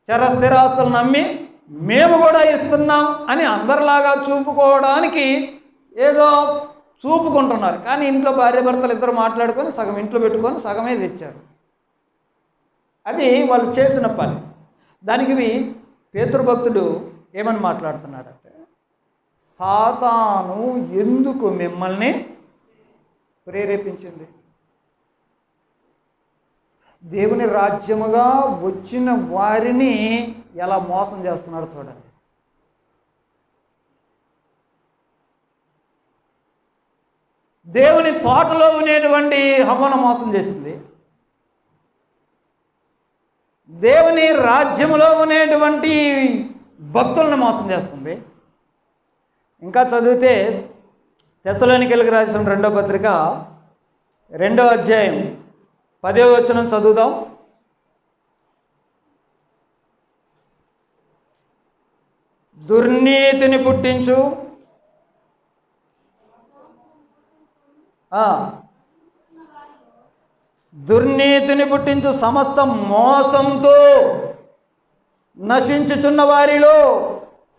చరస్థిరాస్తులు నమ్మి మేము కూడా ఇస్తున్నాం అని అందరిలాగా చూపుకోవడానికి ఏదో చూపుకుంటున్నారు. కానీ ఇంట్లో భార్యాభర్తలు ఇద్దరు మాట్లాడుకొని సగం ఇంట్లో పెట్టుకొని సగమే తెచ్చారు. అది వాళ్ళు చేసిన పని. దానికి పేతురు భక్తుడు ఏమని మాట్లాడుతున్నాడంటే, సాతాను ఎందుకు మిమ్మల్ని ప్రేరేపించింది? దేవుని రాజ్యముగా వచ్చిన వారిని ఎలా మోసం చేస్తున్నాడో చూడండి. దేవుని తోటలో ఉండేటువంటి హవ్వను మోసం చేసింది. దేవుని రాజ్యములో ఉండేటువంటి భక్తులను మోసం చేస్తుంది. ఇంకా చదివితే తెస్సలోనికీయులకు రాసిన 2వ పత్రిక 2వ అధ్యాయం 10వ వచనం చదువుదాం. దుర్నీతిని పుట్టించు, దుర్నీతిని పుట్టించు సమస్త మోసంతో నశించుచున్న వారిలో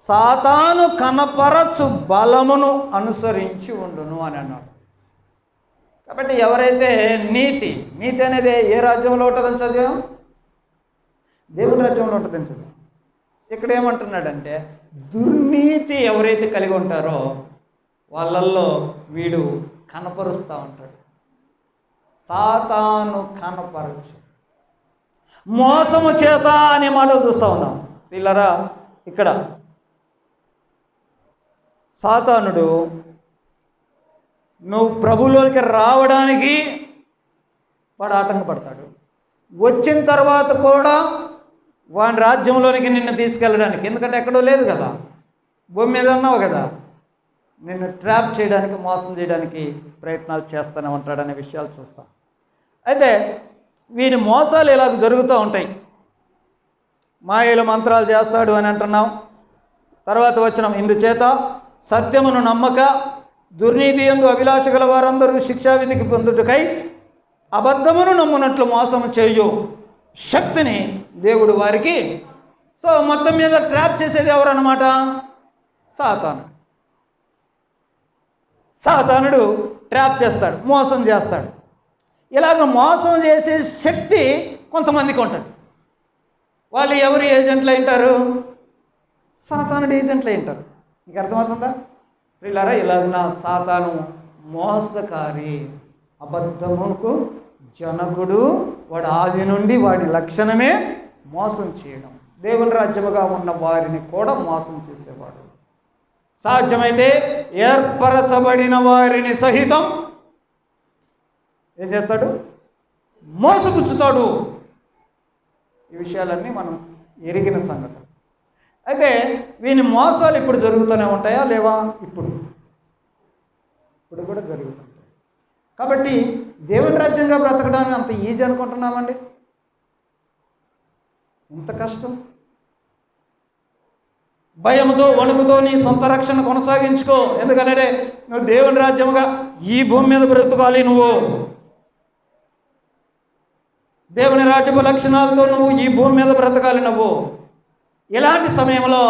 సాతాను కనపరచు బలమును అనుసరించి ఉండును అని అన్నాడు. కాబట్టి ఎవరైతే నీతి అనేది ఏ రాజ్యంలో ఉంటుందని చదివాం? దేవుని రాజ్యంలో ఉంటుందని చదివాం. ఇక్కడ ఏమంటున్నాడంటే, దుర్నీతి ఎవరైతే కలిగి ఉంటారో వాళ్ళల్లో వీడు కనపరుస్తూ ఉంటాడు. సాతాను కనపరచు, మోసము చేత అనే మాటలు చూస్తూ ఉన్నాం. పిల్లరా, ఇక్కడ సాతానుడు నువ్వు ప్రభువులోకి రావడానికి వాడు ఆటంకపడతాడు. వచ్చిన తర్వాత కూడా వాడి రాజ్యంలోనికి నిన్ను తీసుకెళ్ళడానికి, ఎందుకంటే ఎక్కడో లేదు కదా, భూమి మీద ఉన్నావు కదా, నిన్ను ట్రాప్ చేయడానికి, మోసం చేయడానికి ప్రయత్నాలు చేస్తూనే ఉంటాడనే విషయాలు చూస్తాం. అయితే వీడి మోసాలు ఇలాగ జరుగుతూ ఉంటాయి. మాయలు మంత్రాలు చేస్తాడు అని అంటున్నాం. తర్వాత వచ్చినాం, ఇందుచేత సత్యమును నమ్మక దుర్నీతి యందు అభిలాష గల వారందరూ శిక్షావిధికి పొందుటకై అబద్ధమును నమ్మునట్లు మోసము చేయు శక్తిని దేవుడు వారికి. సో మొత్తం మీద ట్రాప్ చేసేది ఎవరన్నమాట? సాతానుడు. సాతానుడు ట్రాప్ చేస్తాడు, మోసం చేస్తాడు. ఇలాగ మోసం చేసే శక్తి కొంతమందికి ఉంటుంది. వాళ్ళు ఎవరు ఏజెంట్లు అయింటారు? సాతానుడు ఏజెంట్లు అయింటారు. మీకు అర్థమవుతుందా పిల్లరా? ఇలాగ సాతాను మోసకారి, అబద్ధమునకు జనకుడు. వాడు ఆది నుండి వాడి లక్షణమే మోసం చేయడం. దేవుని రాజ్యముగా ఉన్న వారిని కూడా మోసం చేసేవాడు. సాధ్యమైతే ఏర్పరచబడిన వారిని సహితం ఏం చేస్తాడు? మోసపుచ్చుతాడు. ఈ విషయాలన్నీ మనం ఎరిగిన సంగతి. అయితే వీని మోసాలు ఇప్పుడు జరుగుతూనే ఉంటాయా లేవా? ఇప్పుడు కూడా జరుగుతుంటాయి. కాబట్టి దేవుని రాజ్యంగా బ్రతకడానికి అంత ఈజీ అనుకుంటున్నామండి? ఎంత కష్టం. భయముతో వణుకుతో నీ సొంత రక్షణ కొనసాగించుకో. ఎందుకంటే నువ్వు దేవుని రాజ్యముగా ఈ భూమి మీద బ్రతుకాలి. నువ్వు దేవుని రాజ్యపు లక్షణాలతో నువ్వు ఈ భూమి మీద బ్రతకాలి. నువ్వు ఇలాంటి సమయంలో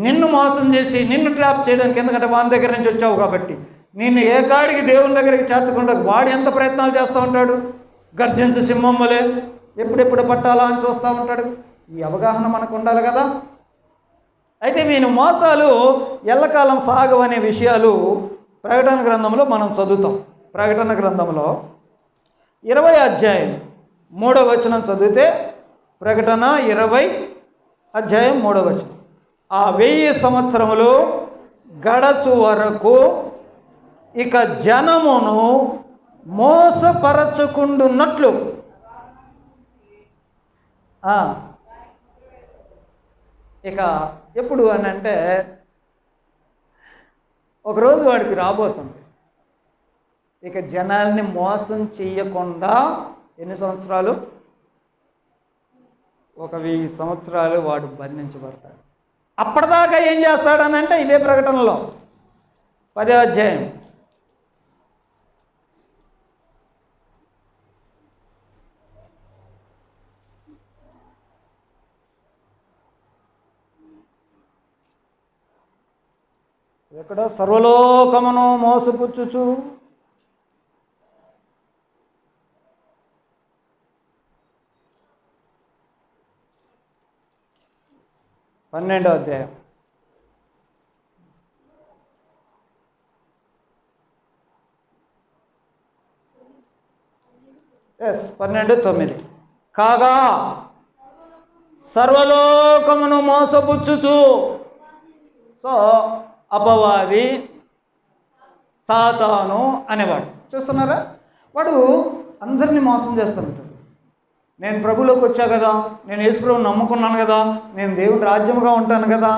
నిన్ను మోసం చేసి నిన్ను ట్రాప్ చేయడానికి, ఎందుకంటే వాని దగ్గర నుంచి వచ్చావు కాబట్టి, నిన్ను ఏ కాడికి దేవుని దగ్గరికి చేర్చుకుంటాడు వాడు ఎంత ప్రయత్నాలు చేస్తూ ఉంటాడు. గర్జించు సింహం వలె ఎప్పుడెప్పుడు పట్టాలా అని చూస్తూ ఉంటాడు. ఈ అవగాహన మనకు ఉండాలి కదా. అయితే వీని మోసాలు ఎల్లకాలం సాగవనే విషయాలు ప్రకటన గ్రంథంలో మనం చదువుతాం. ప్రకటన గ్రంథంలో 20వ అధ్యాయం 3వ వచనం చదివితే, ప్రకటన 20 అధ్యాయం 3వ వచనం, ఆ 1000 సంవత్సరములు గడచు వరకు ఇక జనమును మోసపరచుకుండున్నట్లు ఇక ఎప్పుడు అని అంటే ఒకరోజు వాడికి రాబోతుంది. ఇక జనాల్ని మోసం చెయ్యకుండా ఎన్ని సంవత్సరాలు? ఒక 1000 సంవత్సరాలు వాడు బంధించబడతాడు. అప్పటిదాకా ఏం చేస్తాడనంటే ఇదే ప్రకటనలో 10వ అధ్యాయం ఎక్కడ సర్వలోకమును మోసపుచ్చుచు పన్నెండో అధ్యాయం 12:9 కాగా సర్వలోకమును మోసపుచ్చుచు. సో అపవాది సాతాను అనేవాడు చూస్తున్నారా, వాడు అందరినీ మోసం చేస్తుంటాడు. నేను ప్రభులోకి వచ్చా కదా, నేను యేసుప్రభుని నమ్ముకున్నాను కదా, నేను దేవుని రాజ్యముగా ఉంటాను కదా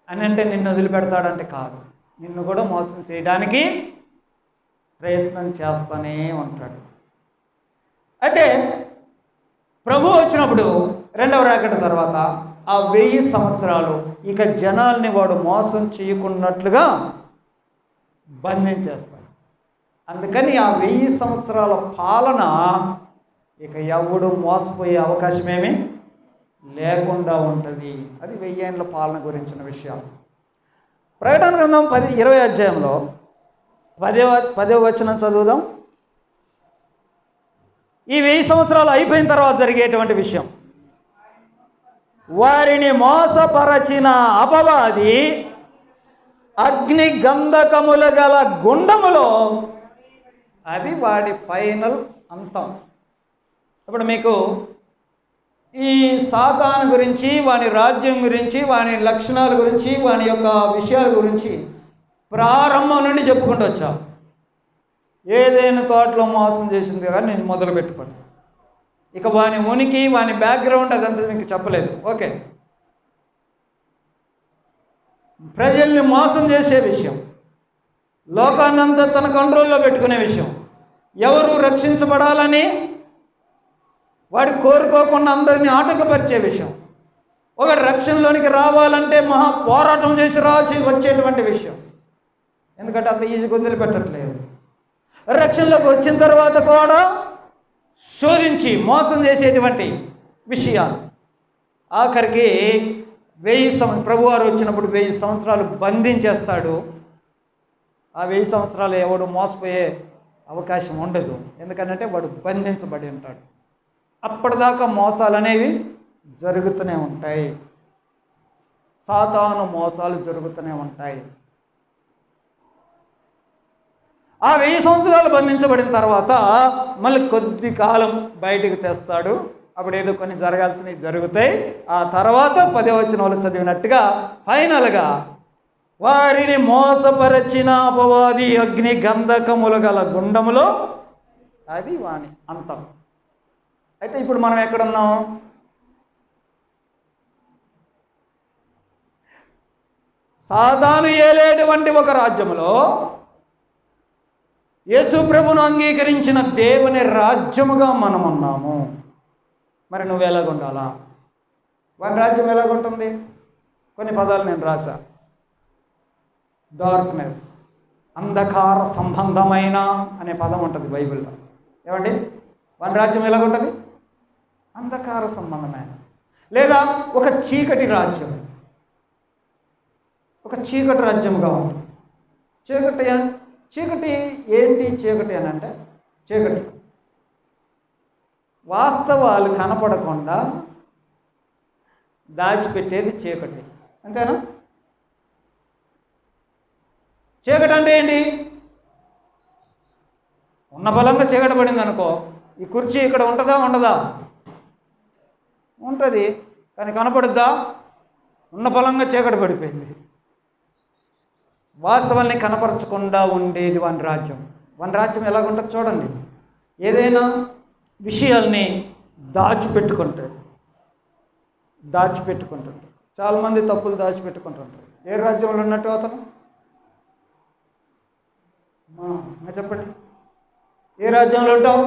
అని అంటే నిన్ను వదిలిపెడతాడంటే కాదు, నిన్ను కూడా మోసం చేయడానికి ప్రయత్నం చేస్తూనే ఉంటాడు. అయితే ప్రభు వచ్చినప్పుడు రెండవ రాకడ తర్వాత ఆ 1000 సంవత్సరాలు ఇక జనాల్ని వాడు మోసం చేయకున్నట్లుగా బంధించేస్తాడు. అందుకని ఆ 1000 సంవత్సరాల పాలన ఇక ఎవడు మోసపోయే అవకాశమేమీ లేకుండా ఉంటుంది. అది 1000 ఏళ్ళ పాలన గురించిన విషయాలు. ప్రకటన గ్రంథం 20 అధ్యాయంలో 10వ వచనం చదువుదాం. ఈ 1000 సంవత్సరాలు అయిపోయిన తర్వాత జరిగేటువంటి విషయం, వారిని మోసపరచిన అపవాది అగ్ని గంధకములు గల గుండములో, అది వాడి ఫైనల్ అంతం. ఇప్పుడు మీకు ఈ సాతాను గురించి, వాని రాజ్యం గురించి, వాని లక్షణాల గురించి, వాని యొక్క విషయాల గురించి ప్రారంభం నుండి చెప్పుకుంటూ వచ్చా. ఏదైనా తోటలో మోసం చేసింది కానీ నేను మొదలు పెట్టుకోండి. ఇక వాని ఉనికి, వాని బ్యాక్గ్రౌండ్ అదంతా మీకు చెప్పలేదు. ఓకే, ప్రజల్ని మోసం చేసే విషయం, లోకాన్నంతా తన కంట్రోల్లో పెట్టుకునే విషయం, ఎవరు రక్షించబడాలని వాడు కోరుకోకుండా అందరినీ ఆటంకపరిచే విషయం, ఒక రక్షణలోనికి రావాలంటే మహా పోరాటం చేసి వచ్చేటువంటి విషయం. ఎందుకంటే అంత ఈజీగా వదిలిపెట్టట్లేదు. రక్షణలోకి వచ్చిన తర్వాత కూడా శోధించి మోసం చేసేటువంటి విషయాలు. ఆఖరికి 1000 ప్రభువారు వచ్చినప్పుడు 1000 సంవత్సరాలు బంధించేస్తాడు. ఆ 1000 సంవత్సరాలు ఎవడు మోసపోయే అవకాశం ఉండదు. ఎందుకంటే వాడు బంధించబడి ఉంటాడు. అప్పటిదాకా మోసాలు అనేవి జరుగుతూనే ఉంటాయి. సాతాను మోసాలు జరుగుతూనే ఉంటాయి. ఆ 1000 సంవత్సరాలు బంధించబడిన తర్వాత మళ్ళీ కొద్ది కాలం బయటికి తెస్తాడు. అప్పుడు ఏదో కొన్ని జరగాల్సినవి జరుగుతాయి. ఆ తర్వాత 10వ వచనంలో చదివినట్టుగా ఫైనల్గా వారిని మోసపరచిన అపవాది అగ్ని గంధకములు గల గుండములో, అది వాని అంతం. అయితే ఇప్పుడు మనం ఎక్కడున్నాం? సాతాను ఏలేటువంటి ఒక రాజ్యములో యేసు ప్రభును అంగీకరించిన దేవుని రాజ్యముగా మనం ఉన్నాము. మరి నువ్వు ఎలాగుండాలా? వాని రాజ్యం ఎలాగుంటుంది? కొన్ని పదాలు నేను రాసా. డార్క్నెస్, అంధకార సంబంధమైన అనే పదం ఉంటుంది బైబిల్లో. ఏమండి, వాని రాజ్యం ఎలాగుంటుంది? అంధకార సంబంధమైన, లేదా ఒక చీకటి రాజ్యం, ఒక చీకటి రాజ్యముగా ఉంటుంది. చీకటి ఏంటి? చీకటి అని అంటే చీకటి వాస్తవాలు కనపడకుండా దాచిపెట్టేది చీకటి, అంతేనా? చీకటి అంటే ఏంటి? ఉన్న బలంగా చీకటి పడింది అనుకో, ఈ కుర్చీ ఇక్కడ ఉంటుందా ఉండదా? ఉంటుంది, కానీ కనపడుద్దా? ఉన్న బలంగా చీకటి పడిపోయింది. వాస్తవాన్ని కనపరచకుండా ఉండేది వాని రాజ్యం. వాని రాజ్యం ఎలాగుంటుంది చూడండి. ఏదైనా విషయాల్ని దాచిపెట్టుకుంటారు. చాలామంది తప్పులు దాచిపెట్టుకుంటుంటారు. ఏ రాజ్యంలో ఉన్నట్టు అతను? చెప్పండి, ఏ రాజ్యంలో ఉంటావు?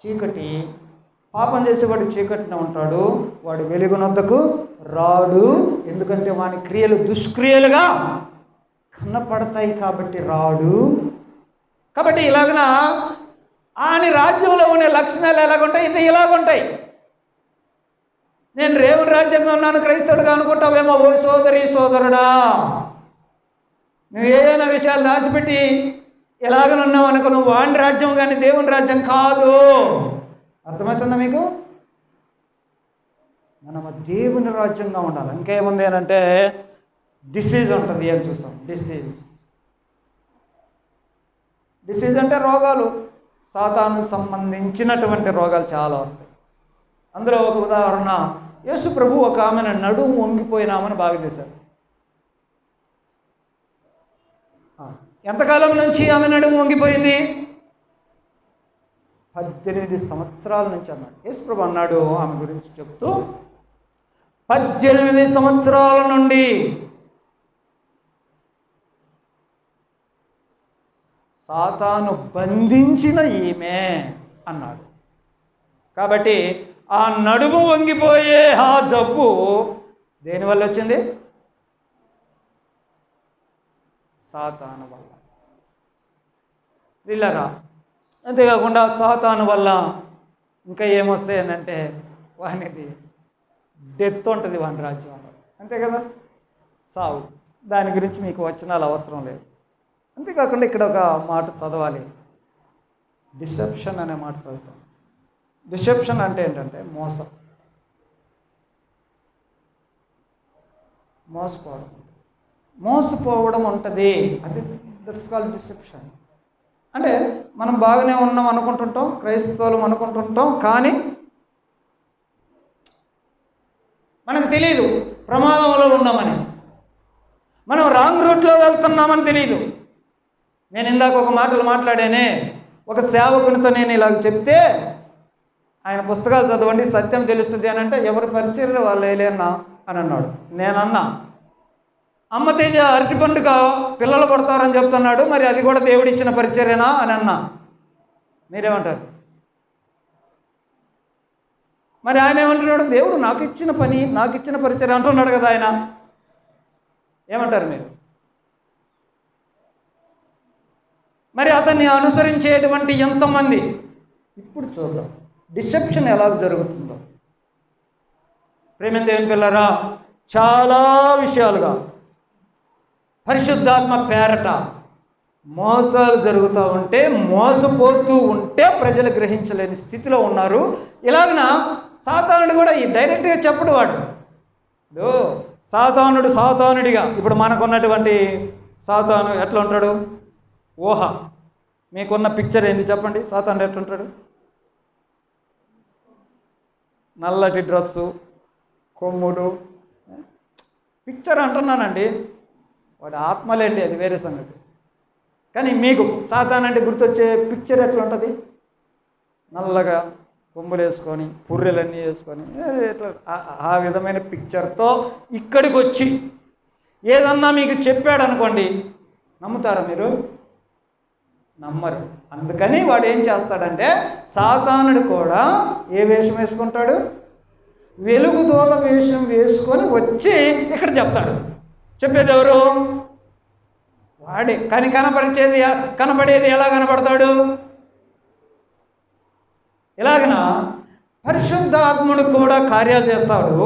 చీకటి. పాపం చేసేవాడు చీకటిన ఉంటాడు, వాడు వెలుగునొద్దకు రాడు. ఎందుకంటే వాని క్రియలు దుష్క్రియలుగా కనపడతాయి కాబట్టి రాడు. కాబట్టి ఇలాగన ఆయన రాజ్యంలో ఉండే లక్షణాలు ఎలాగుంటాయి? ఇది ఇలాగుంటాయి. నేను దేవుని రాజ్యంగా ఉన్నాను, క్రైస్తవుడుగా అనుకుంటావేమో. ఓ సోదరి సోదరుడా, నువ్వు ఏదైనా విషయాలు దాచిపెట్టి ఎలాగనున్నావు అనుకో, నువ్వు వాడి రాజ్యం కానీ దేవుని రాజ్యం కాదు. అర్థమవుతుందా మీకు? మనము దేవుని రాజ్యంగా ఉండాలి. ఇంకేముంది అని అంటే డిసీజ్ ఉంటుంది అని చూస్తాం. డిసీజ్ అంటే రోగాలు, సాతాను సంబంధించినటువంటి రోగాలు చాలా వస్తాయి. అందులో ఒక ఉదాహరణ, యేసు ప్రభు ఒక ఆమెను నడుము వంగిపోయినామని బాగా చేశారు. ఎంతకాలం నుంచి ఆమె నడుము వంగిపోయింది? 18 సంవత్సరాల నుంచి అన్నాడు. యేసు ప్రభు అన్నాడు ఆమె గురించి చెప్తూ, 18 సంవత్సరాల నుండి సాతాను బంధించిన ఈమె అన్నాడు. కాబట్టి ఆ నడుము వంగిపోయే ఆ జబ్బు దేనివల్ల వచ్చింది? సాతాను వల్ల. వీళ్ళరా అంతేకాకుండా సాతాను వల్ల ఇంకా ఏమొస్తాయి అని అంటే వానిది డెత్ ఉంటుంది, వాని రాజ్యంలో. అంతే కదా, సావు. దాని గురించి మీకు వచనాలు అవసరం లేదు. అంతేకాకుండా ఇక్కడ ఒక మాట చదవాలి, డిసెప్షన్ అనే మాట చదువుతాం. డిసెప్షన్ అంటే ఏంటంటే మోసపోవడం ఉంటుంది. అది దట్స్ కాల్డ్ డిసెప్షన్. అంటే మనం బాగానే ఉన్నాం అనుకుంటుంటాం, క్రైస్తవులు అనుకుంటుంటాం, కానీ మనకు తెలియదు ప్రమాదంలో ఉన్నామని, మనం రాంగ్ రూట్లో వెళ్తున్నామని తెలియదు. నేను ఇందాక ఒక మాటలు మాట్లాడానే, ఒక సేవకునితో నేను ఇలాగ చెప్తే, ఆయన పుస్తకాలు చదవండి సత్యం తెలుస్తుంది అని అంటే, ఎవరి పరిచర్లు వాళ్ళు వేయలేనా అని అన్నాడు. నేనన్నా, అమ్మ తేజ అరటి పండుగ పిల్లలు పడతారని చెప్తున్నాడు, మరి అది కూడా దేవుడిచ్చిన పరిచర్యనా అని అన్నా. మీరేమంటారు? మరి ఆయన ఏమంటున్నాడు? దేవుడు నాకు ఇచ్చిన పని, నాకు ఇచ్చిన పరిచర్య అంటున్నాడు కదా ఆయన. ఏమంటారు మీరు? మరి అతన్ని అనుసరించేటువంటి ఎంతమంది? ఇప్పుడు చూద్దాం డిసెప్షన్ ఎలా జరుగుతుందో. ప్రేమ దేవుని పిల్లరా, చాలా విషయాలుగా పరిశుద్ధాత్మ పేరట మోసాలు జరుగుతూ ఉంటే, మోసపోతూ ఉంటే ప్రజలు గ్రహించలేని స్థితిలో ఉన్నారు. ఇలాగన సాతానుడు కూడా ఈ డైరెక్ట్గా చెప్పడు. వాడు సాతానుడిగా ఇప్పుడు మనకున్నటువంటి సాతాను ఎట్లా ఉంటాడు? ఊహ. మీకున్న పిక్చర్ ఏంది చెప్పండి? సాతానుడు ఎట్లుంటాడు? నల్లటి డ్రస్సు, కొమ్ముడు, పిక్చర్ అంటున్నానండి. వాడు ఆత్మలేండి, అది వేరే సంగతి. కానీ మీకు సాతాను అంటే గుర్తొచ్చే పిక్చర్ ఎట్లా ఉంటుంది? నల్లగా కొమ్ములు వేసుకొని, పుర్రెలన్నీ వేసుకొని, ఎట్లా ఆ విధమైన పిక్చర్తో ఇక్కడికి వచ్చి ఏదన్నా మీకు చెప్పాడు అనుకోండి, నమ్ముతారా మీరు? నమ్మరు. అందుకని వాడు ఏం చేస్తాడంటే, సాతానుడు కూడా ఏ వేషం వేసుకుంటాడు? వెలుగుదోల వేషం వేసుకొని వచ్చి ఇక్కడ చెప్తాడు. చెప్పేది ఎవరు? వాడే. కానీ కనబడేది ఎలా కనబడతాడు? ఇలాగన పరిశుద్ధాత్ముడు కూడా కార్యాలు చేస్తాడు.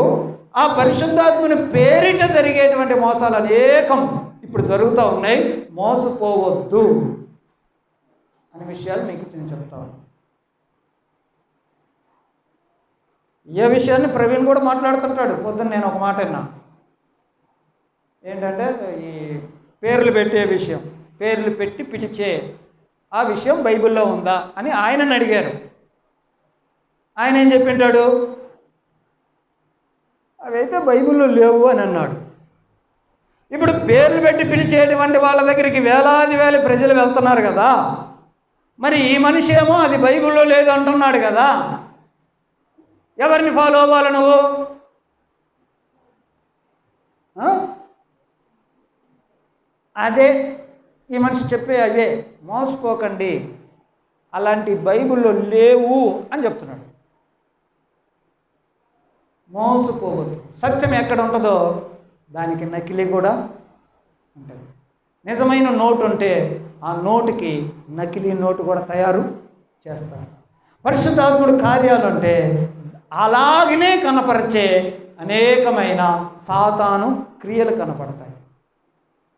ఆ పరిశుద్ధాత్ముని పేరిట జరిగేటువంటి మోసాలు అనేకం ఇప్పుడు జరుగుతూ ఉన్నాయి. మోసపోవద్దు అనే విషయాలు మీకు నేను చెప్తాను. ఏ విషయాన్ని ప్రవీణ్ కూడా మాట్లాడుతుంటాడు. పొద్దున్న నేను ఒక మాట విన్నా, ఏంటంటే ఈ పేర్లు పెట్టే విషయం, పేర్లు పెట్టి పిలిచే ఆ విషయం బైబిల్లో ఉందా అని ఆయనని అడిగారు. ఆయన ఏం చెప్పింటాడు? అవైతే బైబిల్లో లేవు అని అన్నాడు. ఇప్పుడు పేర్లు పెట్టి పిలిచేటువంటి వాళ్ళ దగ్గరికి వేలాది ప్రజలు వెళ్తున్నారు కదా, మరి ఈ మనిషి ఏమో అది బైబిల్లో లేదు అంటున్నాడు కదా, ఎవరిని ఫాలో అవ్వాలి నువ్వు? అదే ఈ మనిషి చెప్పే అవే. మోసపోకండి, అలాంటి బైబిల్లో లేవు అని చెప్తున్నాడు. మోసపోవద్దు. సత్యం ఎక్కడ ఉంటుందో దానికి నకిలీ కూడా ఉంటుంది. నిజమైన నోటు ఉంటే ఆ నోటుకి నకిలీ నోటు కూడా తయారు చేస్తాడు. పరిశుద్ధాత్ముడు కార్యాలు అంటే అలాగనే కనపరిచే అనేకమైన సాతాను క్రియలు కనపడతాయి.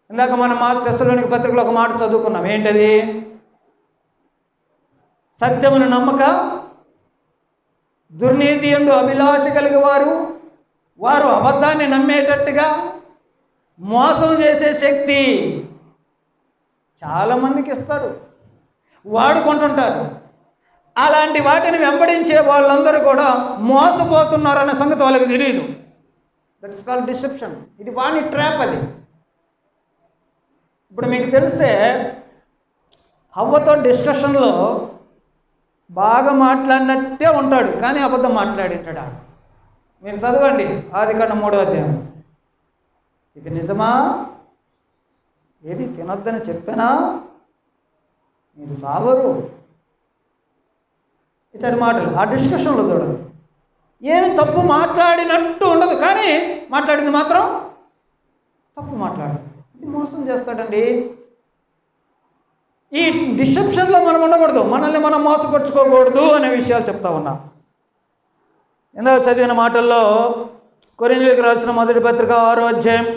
ఇందాక మనం తెస్సలోనిక పత్రికలో ఒక మాట చదువుకున్నాం. ఏంటది? సత్యమును నమ్మక దుర్నీతి యందు అభిలాష కలిగి వారు అబద్ధాన్ని నమ్మేటట్టుగా మోసం చేసే శక్తి చాలామందికి ఇస్తాడు, వాడుకుంటుంటారు. అలాంటి వాటిని వెంబడించే వాళ్ళందరూ కూడా మోసపోతున్నారన్న సంగతి వాళ్ళకి తెలియదు. That is called deception. ఇది వాణి ట్రాప్. అది ఇప్పుడు మీకు తెలిస్తే హవ్వతో డిస్కషన్లో బాగా మాట్లాడినట్టే ఉంటాడు, కానీ అబద్ధం మాట్లాడేటాడు. మీరు చదవండి ఆదికాండం 3వ అధ్యాయం. ఇది నిజమా? ఏది తినొద్దని చెప్పానా? మీరు సావరు. ఇట్లాంటి మాటలు ఆ డిస్కషన్లో చూడండి. ఏమి తప్పు మాట్లాడినట్టు ఉండదు, కానీ మాట్లాడింది మాత్రం తప్పు మాట్లాడదు. ఇది మోసం చేస్తాడండి. ఈ డిసెప్షన్లో మనం ఉండకూడదు, మనల్ని మనం మోసపరుచుకోకూడదు అనే విషయాలు చెప్తా ఉన్నా. ఇందాక చదివిన మాటల్లో కొరింథీయులకు రాసిన మొదటి పత్రిక 6వ అధ్యాయం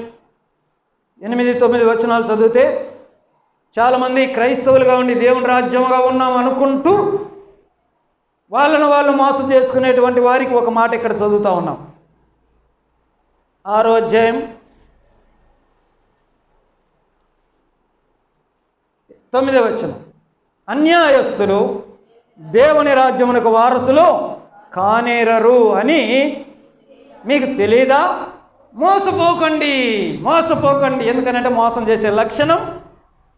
8-9 వచనాలు చదివితే చాలామంది క్రైస్తవులుగా ఉండి దేవుని రాజ్యంగా ఉన్నాం అనుకుంటూ వాళ్ళను వాళ్ళు మోసం చేసుకునేటువంటి వారికి ఒక మాట ఇక్కడ చదువుతూ ఉన్నాం. 6వ అధ్యాయం 9వ వచనం. అన్యాయస్తులు దేవుని రాజ్యమునకు వారసులు కానేరరు అని మీకు తెలియదా? మోసపోకండి, మోసపోకండి. ఎందుకనంటే మోసం చేసే లక్షణం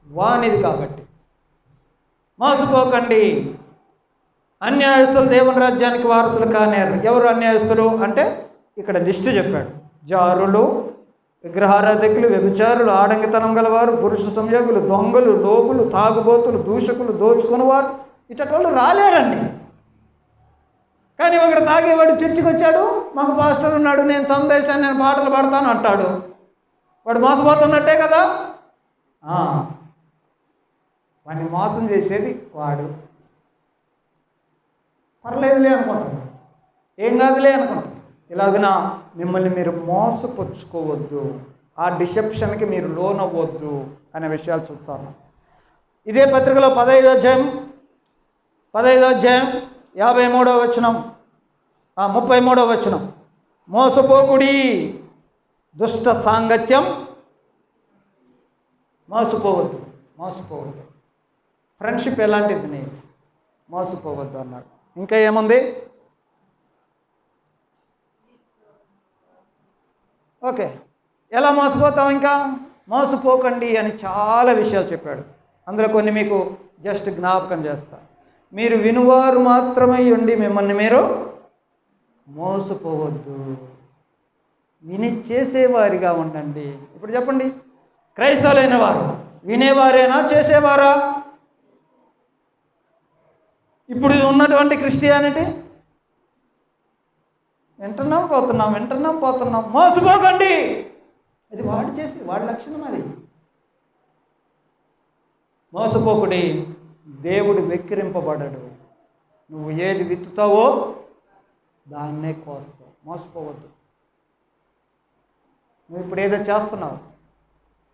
వానిది కాబట్టి. మోసపోకండి. అన్యాయస్తులు దేవుని రాజ్యానికి వారసులు కానేరరు. ఎవరు అన్యాయస్తులు అంటే ఇక్కడ లిస్టు చెప్పాడు. జారులు, విగ్రహారాధకులు, వ్యభిచారులు, ఆడంగితనం గలవారు, పురుష సంయోగులు, దొంగలు, లోపులు, తాగుబోతులు, దూషకులు, దోచుకునేవారు. ఇటోళ్ళు రాలేరండి. కానీ ఒకడు తాగేవాడు చర్చికి వచ్చాడు, మాకు పాస్టర్ ఉన్నాడు, నేను సందేశాన్ని నేను పాటలు పాడతాను అంటాడు. వాడు మోసపోతున్నట్టే కదా. వాడిని మోసం చేసేది వాడు. పర్లేదులే అనుకుంటాడు, ఏం కాదులే అనుకుంటాడు. ఇలాగన మిమ్మల్ని మీరు మోసపుచ్చుకోవద్దు, ఆ డిసెప్షన్కి మీరు లోనవ్వద్దు అనే విషయాలు చూస్తాను. ఇదే పత్రికలో 15వ అధ్యాయం 53వ వచనం 33వ వచనం. మోసపోకుడి, దుష్ట సాంగత్యం మోసపోవద్దు. ఫ్రెండ్షిప్ ఎలాంటిది? మోసపోవద్దు అన్నాడు. ఇంకా ఏముంది? ఓకే, ఎలా మోసపోతాం? ఇంకా మోసపోకండి అని చాలా విషయాలు చెప్పాడు. అందులో కొన్ని మీకు జస్ట్ జ్ఞాపకం చేస్తా. మీరు వినువారు మాత్రమే ఉండి మిమ్మల్ని మీరు మోసపోవద్దు, విని చేసేవారిగా ఉండండి. ఇప్పుడు చెప్పండి, క్రైస్తవులైన వారు వినేవారేనా, చేసేవారా? ఇప్పుడు ఉన్నటువంటి క్రిస్టియానిటీ వింటున్నాం పోతున్నాం. మోసపోకండి. అది వాడు చేసి వాడి లక్షణం. అది మోసపోకుడి, దేవుడు వెక్కిరింపబడడు. నువ్వు ఏది విత్తుతావో దాన్నే కోస్తావు. మోసపోవద్దు. నువ్వు ఇప్పుడు ఏదో చేస్తున్నావు,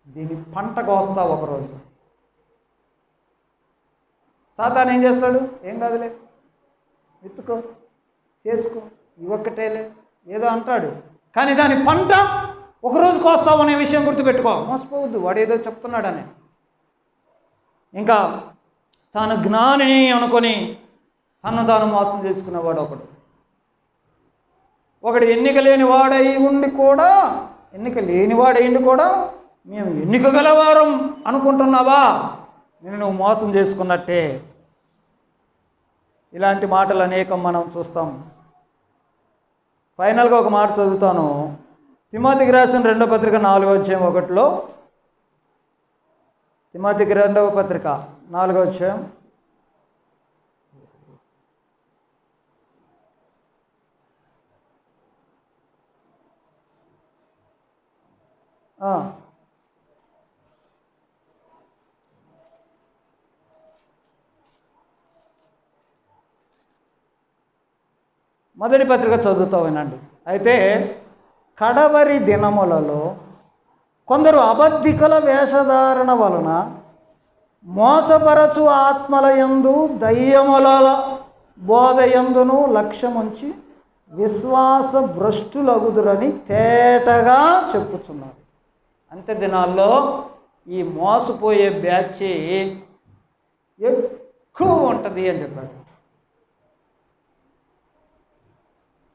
దీని పంట కోస్తావు ఒకరోజు. సాతాను ఏం చేస్తాడు? ఏం కాదులే, విత్తుకో, చేసుకో, ఇవొక్కటేలే ఏదో అంటాడు, కానీ దాని పంట ఒకరోజు కోస్తావు అనే విషయం గుర్తుపెట్టుకో. మోసపోవద్దు, వాడు ఏదో చెప్తున్నాడని. ఇంకా తాను జ్ఞానిని అనుకొని తను తాను మోసం చేసుకునేవాడు ఒకడు ఎన్నిక లేనివాడై ఉండి కూడా మేము ఎన్నిక గలవారం అనుకుంటున్నావా? నేను నువ్వు మోసం చేసుకున్నట్టే. ఇలాంటి మాటలు అనేకం మనం చూస్తాం. ఫైనల్గా ఒక మాట చదువుతాను. తిమోతికి రాసిన 2వ పత్రిక 4వ అధ్యాయం 1లో, తిమోతికి 2వ పత్రిక 4వ అధ్యాయం మొదటి పత్రిక చదువుతా వినండి. అయితే కడవరి దినములలో కొందరు అబద్ధికుల వేషధారణ వలన మోసపరచు ఆత్మలయందు దయ్యముల బోధయందును లక్ష్యముంచి విశ్వాస భ్రష్టులగుదురని తేటగా చెప్పుచున్నారు. అంత్య దినాల్లో ఈ మోసపోయే బ్యాచ్ ఎక్కువ ఉంటుంది అని చెప్పాడు.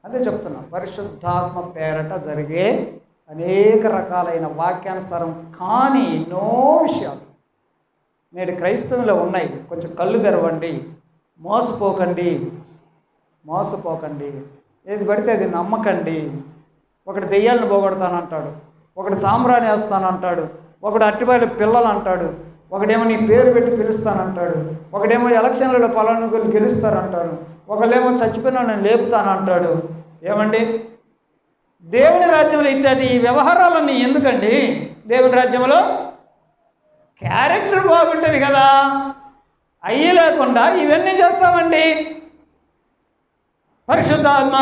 అదే చెప్తున్నా, పరిశుద్ధాత్మ పేరట జరిగే అనేక రకాలైన వాక్యానుసారం కాని ఎన్నో విషయాలు నేడు క్రైస్తవులో ఉన్నాయి. కొంచెం కళ్ళు తెరవండి, మోసపోకండి, ఏది పడితే అది నమ్మకండి. ఒకటి దెయ్యాలను పోగొడతానంటాడు, ఒకటి సాంబ్రాణి వేస్తానంటాడు, ఒకడు అట్టిపాయల పిల్లలు అంటాడు, ఒకడేమో నీ పేరు పెట్టి పిలుస్తానంటాడు, ఒకడేమో ఎలక్షన్లలో పలానుగులు గెలుస్తారంటాడు, ఒకళ్ళేమో చచ్చిపోయినా నేను లేపుతానంటాడు. ఏమండి, దేవుని రాజ్యంలో ఇట్లాంటి ఈ వ్యవహారాలన్నీ ఎందుకండి? దేవుని రాజ్యంలో క్యారెక్టర్ బాగుంటుంది కదా, అయ్యి లేకుండా ఇవన్నీ చేస్తామండి. పరిశుద్ధాత్మ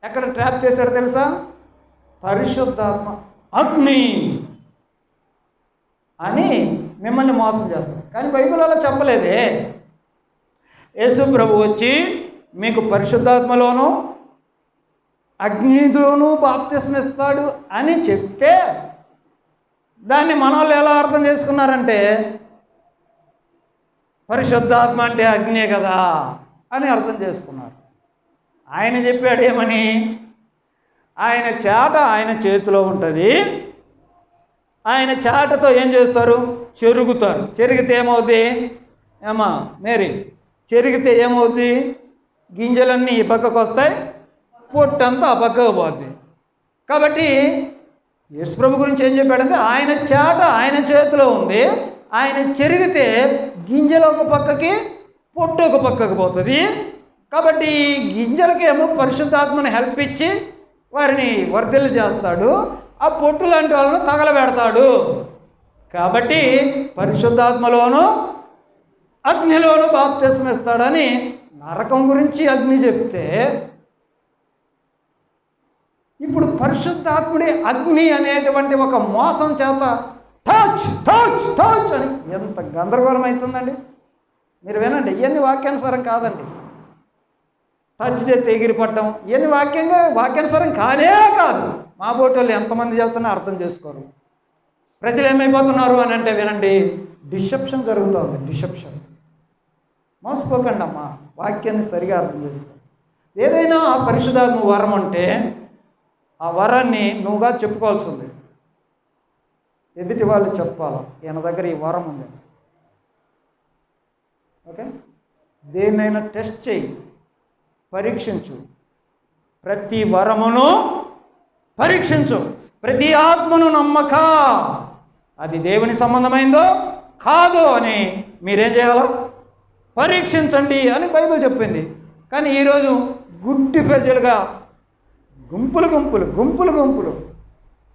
ఎక్కడ ట్రాప్ చేశాడు తెలుసా? పరిశుద్ధాత్మ అగ్ని అని మిమ్మల్ని మోసం చేస్తాడు. కానీ బైబిల్ అలా చెప్పలేదే. యేసు ప్రభు వచ్చి మీకు పరిశుద్ధాత్మలోనూ అగ్నిలోనూ బాప్తిస్మం ఇస్తాడు అని చెప్తే దాన్ని మన వాళ్ళు ఎలా అర్థం చేసుకున్నారంటే పరిశుద్ధాత్మ అంటే అగ్నే కదా అని అర్థం చేసుకున్నారు. ఆయన చెప్పాడు ఏమని? ఆయన చాట ఆయన చేతిలో ఉంటుంది, ఆయన చాటతో ఏం చేస్తారు? చెరుగుతారు. చెరిగితే ఏమవుద్ది? ఏమా మేరీ, చెరిగితే ఏమవుద్ది? గింజలన్నీ ఈ పక్కకు వస్తాయి, పొట్టంతా ఆ పక్కకు పోద్ది. కాబట్టి యేసుప్రభు గురించి ఏం చెప్పాడంటే ఆయన చాట ఆయన చేతిలో ఉంది, ఆయన చెరిగితే గింజలు ఒక పక్కకి పొట్టు ఒక పక్కకు పోతుంది. కాబట్టి గింజలకేమో పరిశుద్ధాత్మని హెల్ప్ ఇచ్చి వారిని వర్ధిల్లు చేస్తాడు, ఆ పొట్టు లాంటి వాళ్ళను తగలబెడతాడు. కాబట్టి పరిశుద్ధాత్మలోను అగ్నిలోను బాప్తిస్మం ఇస్తాడని నరకం గురించి అగ్ని చెప్తే, ఇప్పుడు పరిశుద్ధాత్ముడి అగ్ని అనేటువంటి ఒక మోసం చేత టచ్ టచ్ టచ్ అని ఎంత గందరగోళం అవుతుందండి. మీరు వినండి, ఇవన్నీ వాక్యానుసారం కాదండి. టచ్ చేస్తే ఎగిరిపట్టడం ఇవన్నీ వాక్యానుసారం కానే కాదు. మా బోటోళ్ళు ఎంతమంది చెబుతున్నా అర్థం చేసుకోరు. ప్రజలు ఏమైపోతున్నారు అని అంటే వినండి, డిసెప్షన్ జరుగుతుంది. డిసెప్షన్. మోసపోకండి అమ్మా, వాక్యాన్ని సరిగా అర్థం చేసుకోండి. ఏదైనా ఆ పరిశుద్ధాత్మ వరం అంటే ఆ వరాన్ని నువ్వుగా చెప్పుకోవాల్సి ఉంది. ఎదుటి వాళ్ళు చెప్పాలి, ఈయన దగ్గర ఈ వరం ఉంది. ఓకే, దేన్నైనా టెస్ట్ చేయి, పరీక్షించు. ప్రతి వరమును పరీక్షించు, ప్రతి ఆత్మను నమ్మక అది దేవుని సంబంధమైందో కాదో అని మీరేం చేయాలో పరీక్షించండి అని బైబిల్ చెప్పింది. కానీ ఈరోజు గుడ్డి ప్రజలుగా గుంపులు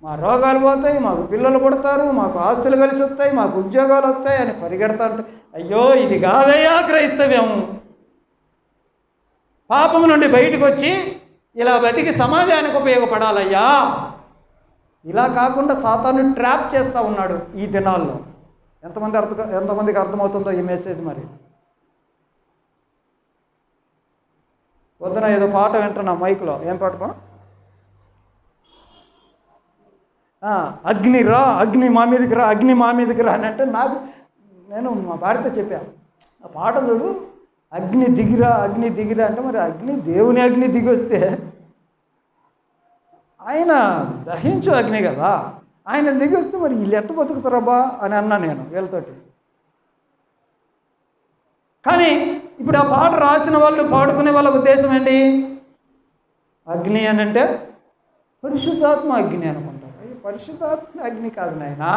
మా రోగాలు పోతాయి, మాకు పిల్లలు పుడతారు, మాకు ఆస్తులు కలిసి వస్తాయి, మాకు ఉద్యోగాలు వస్తాయి అని పరిగెడతా ఉంటే, అయ్యో ఇది కాదయ్యా క్రైస్తవ్యం. పాపం నుండి బయటకు వచ్చి ఇలా బతికి సమాజానికి ఉపయోగపడాలయ్యా. ఇలా కాకుండా సాతాను ట్రాప్ చేస్తూ ఉన్నాడు ఈ దినాల్లో. ఎంతమందికి అర్థమవుతుందో ఈ మెసేజ్? మరి పొద్దున ఏదో పాట వింటున్నా మైక్లో. ఏం పాట? అగ్ని రా, అగ్ని మా మీదకి రా, అగ్ని మా మీదకి రా అని అంటే నేను మా భార్యతో చెప్పాను, ఆ పాట చూడు, అగ్ని దిగిరా, అగ్ని దిగిరా అంటే మరి దేవుని అగ్ని దిగి వస్తే ఆయన దహించు అగ్ని కదా, ఆయన దిగి వస్తే మరి వీళ్ళు ఎట్ట బతుకుతారబ్బా అని అన్నా నేను వీళ్ళతోటి. కానీ ఇప్పుడు ఆ పాట రాసిన వాళ్ళు, పాడుకునే వాళ్ళ ఉద్దేశం ఏంటి? అగ్ని అని అంటే పరిశుద్ధాత్మ అగ్ని అనుకుంటారు. పరిశుద్ధాత్మ అగ్ని కాదు నాయనా.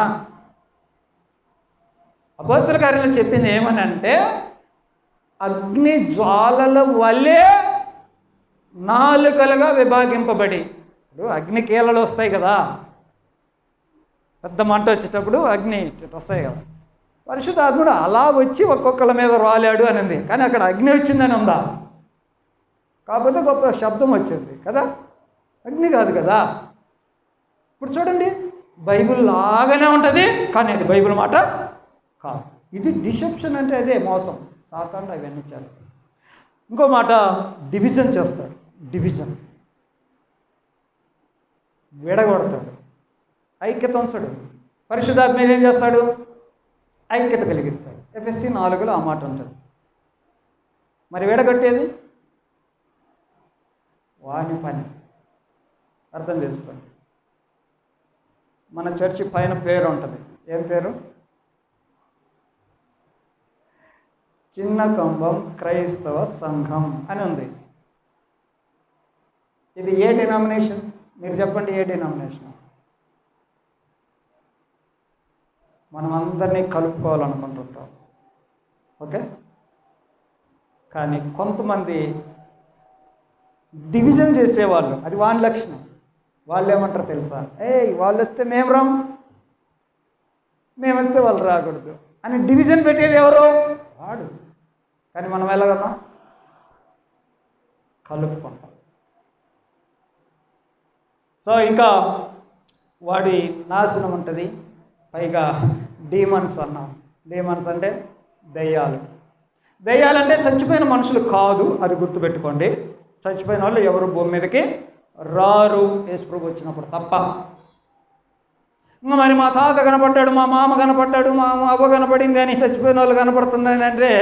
అపోస్తల కార్యంలో చెప్పింది ఏమని అంటే అగ్ని జ్వాలల వలె నాలుకలుగా విభాగింపబడి. ఇప్పుడు అగ్ని కీలలు వస్తాయి కదా, పెద్ద మంట వచ్చేటప్పుడు అగ్ని వస్తాయి కదా. పరిశుద్ధాత్ముడు అలా వచ్చి ఒక్కొక్కళ్ళ మీద రాలాడు అని ఉంది, కానీ అక్కడ అగ్ని వచ్చిందని ఉందా? కాకపోతే గొప్ప శబ్దం వచ్చింది కదా, అగ్ని కాదు కదా. ఇప్పుడు చూడండి, బైబిల్ లాగానే ఉంటుంది, కానీ అది బైబిల్ మాట కాదు. ఇది డిసెప్షన్ అంటే అదే మోసం. సాతానుడు అవన్నీ చేస్తాడు. ఇంకో మాట, డివిజన్ చేస్తాడు. డివిజన్, విడగొడతాడు, ఐక్యత ఉంచడు. పరిశుద్ధాత్మ ఏం చేస్తాడు? ఐక్యత కలిగిస్తాడు. ఎఫెసీ 4లో ఆ మాట ఉంటుంది. మరి విడగొట్టేది వాని పని. అర్థం చేసుకోండి. మన చర్చి పైన పేరు ఉంటుంది. ఏం పేరు? చిన్న కంబం క్రైస్తవ సంఘం అని ఉంది. ఇది ఏ డినామినేషన్? మీరు చెప్పండి, ఏ డినామినేషన్? మనం అందరినీ కలుపుకోవాలనుకుంటుంటాం, ఓకే. కానీ కొంతమంది డివిజన్ చేసేవాళ్ళు, అది వాని లక్షణం. వాళ్ళు ఏమంటారు తెలుసా? వాళ్ళు వస్తే మేము రాం, మేము వస్తే వాళ్ళు రాకూడదు అని డివిజన్ పెట్టేది ఎవరు? వాడు. కానీ మనం ఎలాగన్నాం? కలుపుకుంటాం. సో ఇంకా వాడి నాశనం ఉంటుంది. పైగా డీమన్స్ అన్నాం. డీమన్స్ అంటే దయ్యాలు. దయ్యాలంటే చచ్చిపోయిన మనుషులు కాదు, అది గుర్తుపెట్టుకోండి. చచ్చిపోయిన వాళ్ళు ఎవరు భూమి మీదకి రారు, యేసుప్రభు వచ్చినప్పుడు తప్ప. ఇంకా మరి మా తాత కనపడ్డాడు, మా మామ కనపడ్డాడు, మా అవ్వ కనపడింది అని చచ్చిపోయిన వాళ్ళు కనపడుతుందని అంటే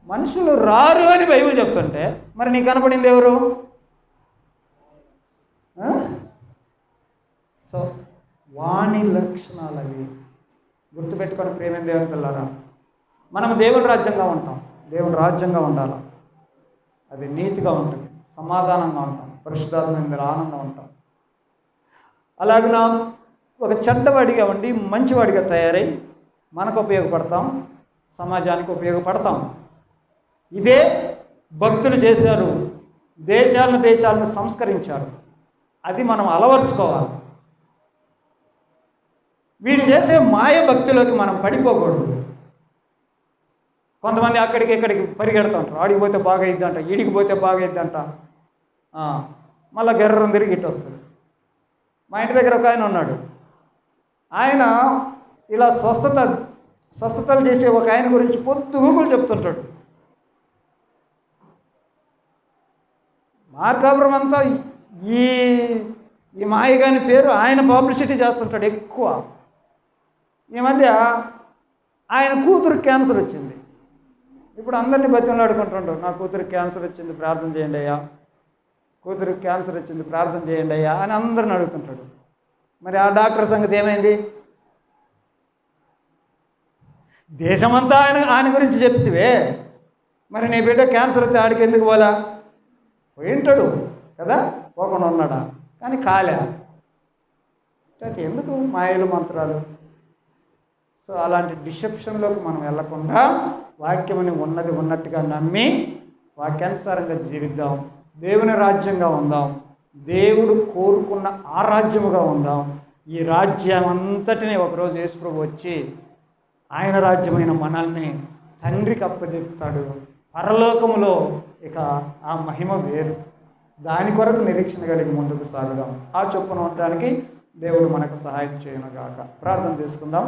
మనుషులు రారు అని బైబిల్ చెప్తుంటే మరి నీకు కనపడింది ఎవరు? సో వాణి లక్షణాలు అవి గుర్తుపెట్టుకొని ప్రేమ దేవుని పిల్లరా, మనం దేవుని రాజ్యంగా ఉంటాం. దేవుని రాజ్యంగా ఉండాలి. అది నీతిగా ఉంటుంది, సమాధానంగా ఉంటాం, పరిశుద్ధాత్మ మీద ఆనందం ఉంటాం. అలాగే ఒక చెడ్డవాడిగా ఉండి మంచివాడిగా తయారై మనకు ఉపయోగపడతాం, సమాజానికి ఉపయోగపడతాం. ఇదే భక్తులు చేశారు. దేశాలను సంస్కరించారు. అది మనం అలవర్చుకోవాలి. వీడు చేసే మాయ భక్తిలోకి మనం పడిపోకూడదు. కొంతమంది అక్కడికి ఇక్కడికి పరిగెడుతుంటారు. ఆడికి పోతే బాగా ఇద్దంట, ఈడికి పోతే బాగా ఇద్దంట, మళ్ళీ గెర్రం తిరిగి ఇటు వస్తుంది. మా ఇంటి దగ్గర ఒక ఆయన ఉన్నాడు. ఆయన ఇలా స్వస్థతలు చేసే ఒక ఆయన గురించి పొద్దుగూకులు చెప్తుంటాడు. మార్కాపురం అంతా ఈ మాయగాని పేరు ఆయన పబ్లిసిటీ చేస్తుంటాడు ఎక్కువ. ఈ మధ్య ఆయన కూతురు క్యాన్సర్ వచ్చింది. ఇప్పుడు అందరినీ బతిమలాడుకుంటుంటాడు, నా కూతురికి క్యాన్సర్ వచ్చింది, ప్రార్థన చేయండి అయ్యా, కూతురికి క్యాన్సర్ వచ్చింది, ప్రార్థన చేయండి అయ్యా అని అందరిని అడుగుతుంటాడు. మరి ఆ డాక్టర్ సంగతి ఏమైంది? దేశమంతా ఆయన గురించి చెప్తివే, మరి నీ బిడ్డ క్యాన్సర్ వస్తే ఆడికి ఎందుకు పోలా? పోయింటాడు కదా, పోకుండా ఉన్నాడా? కానీ కాలే. ఎందుకు మాయలు మంత్రాలు? సో అలాంటి డిసెప్షన్లోకి మనం వెళ్లకుండా వాక్యముని ఉన్నది ఉన్నట్టుగా నమ్మి వాక్యానుసారంగా జీవిద్దాం. దేవుని రాజ్యంగా ఉందాం. దేవుడు కోరుకున్న ఆ రాజ్యముగా ఉందాం. ఈ రాజ్యం అంతటినీ ఒకరోజు యేసుప్రభు వచ్చి ఆయన రాజ్యమైన మనల్ని తండ్రికి అప్పచెప్తాడు. పరలోకములో ఇక ఆ మహిమ వేరు. దాని కొరకు నిరీక్షణ కలిగి ముందుకు సాగుదాం. ఆ చొప్పున ఉండడానికి దేవుడు మనకు సహాయం చేయనుగాక. ప్రార్థన చేసుకుందాం.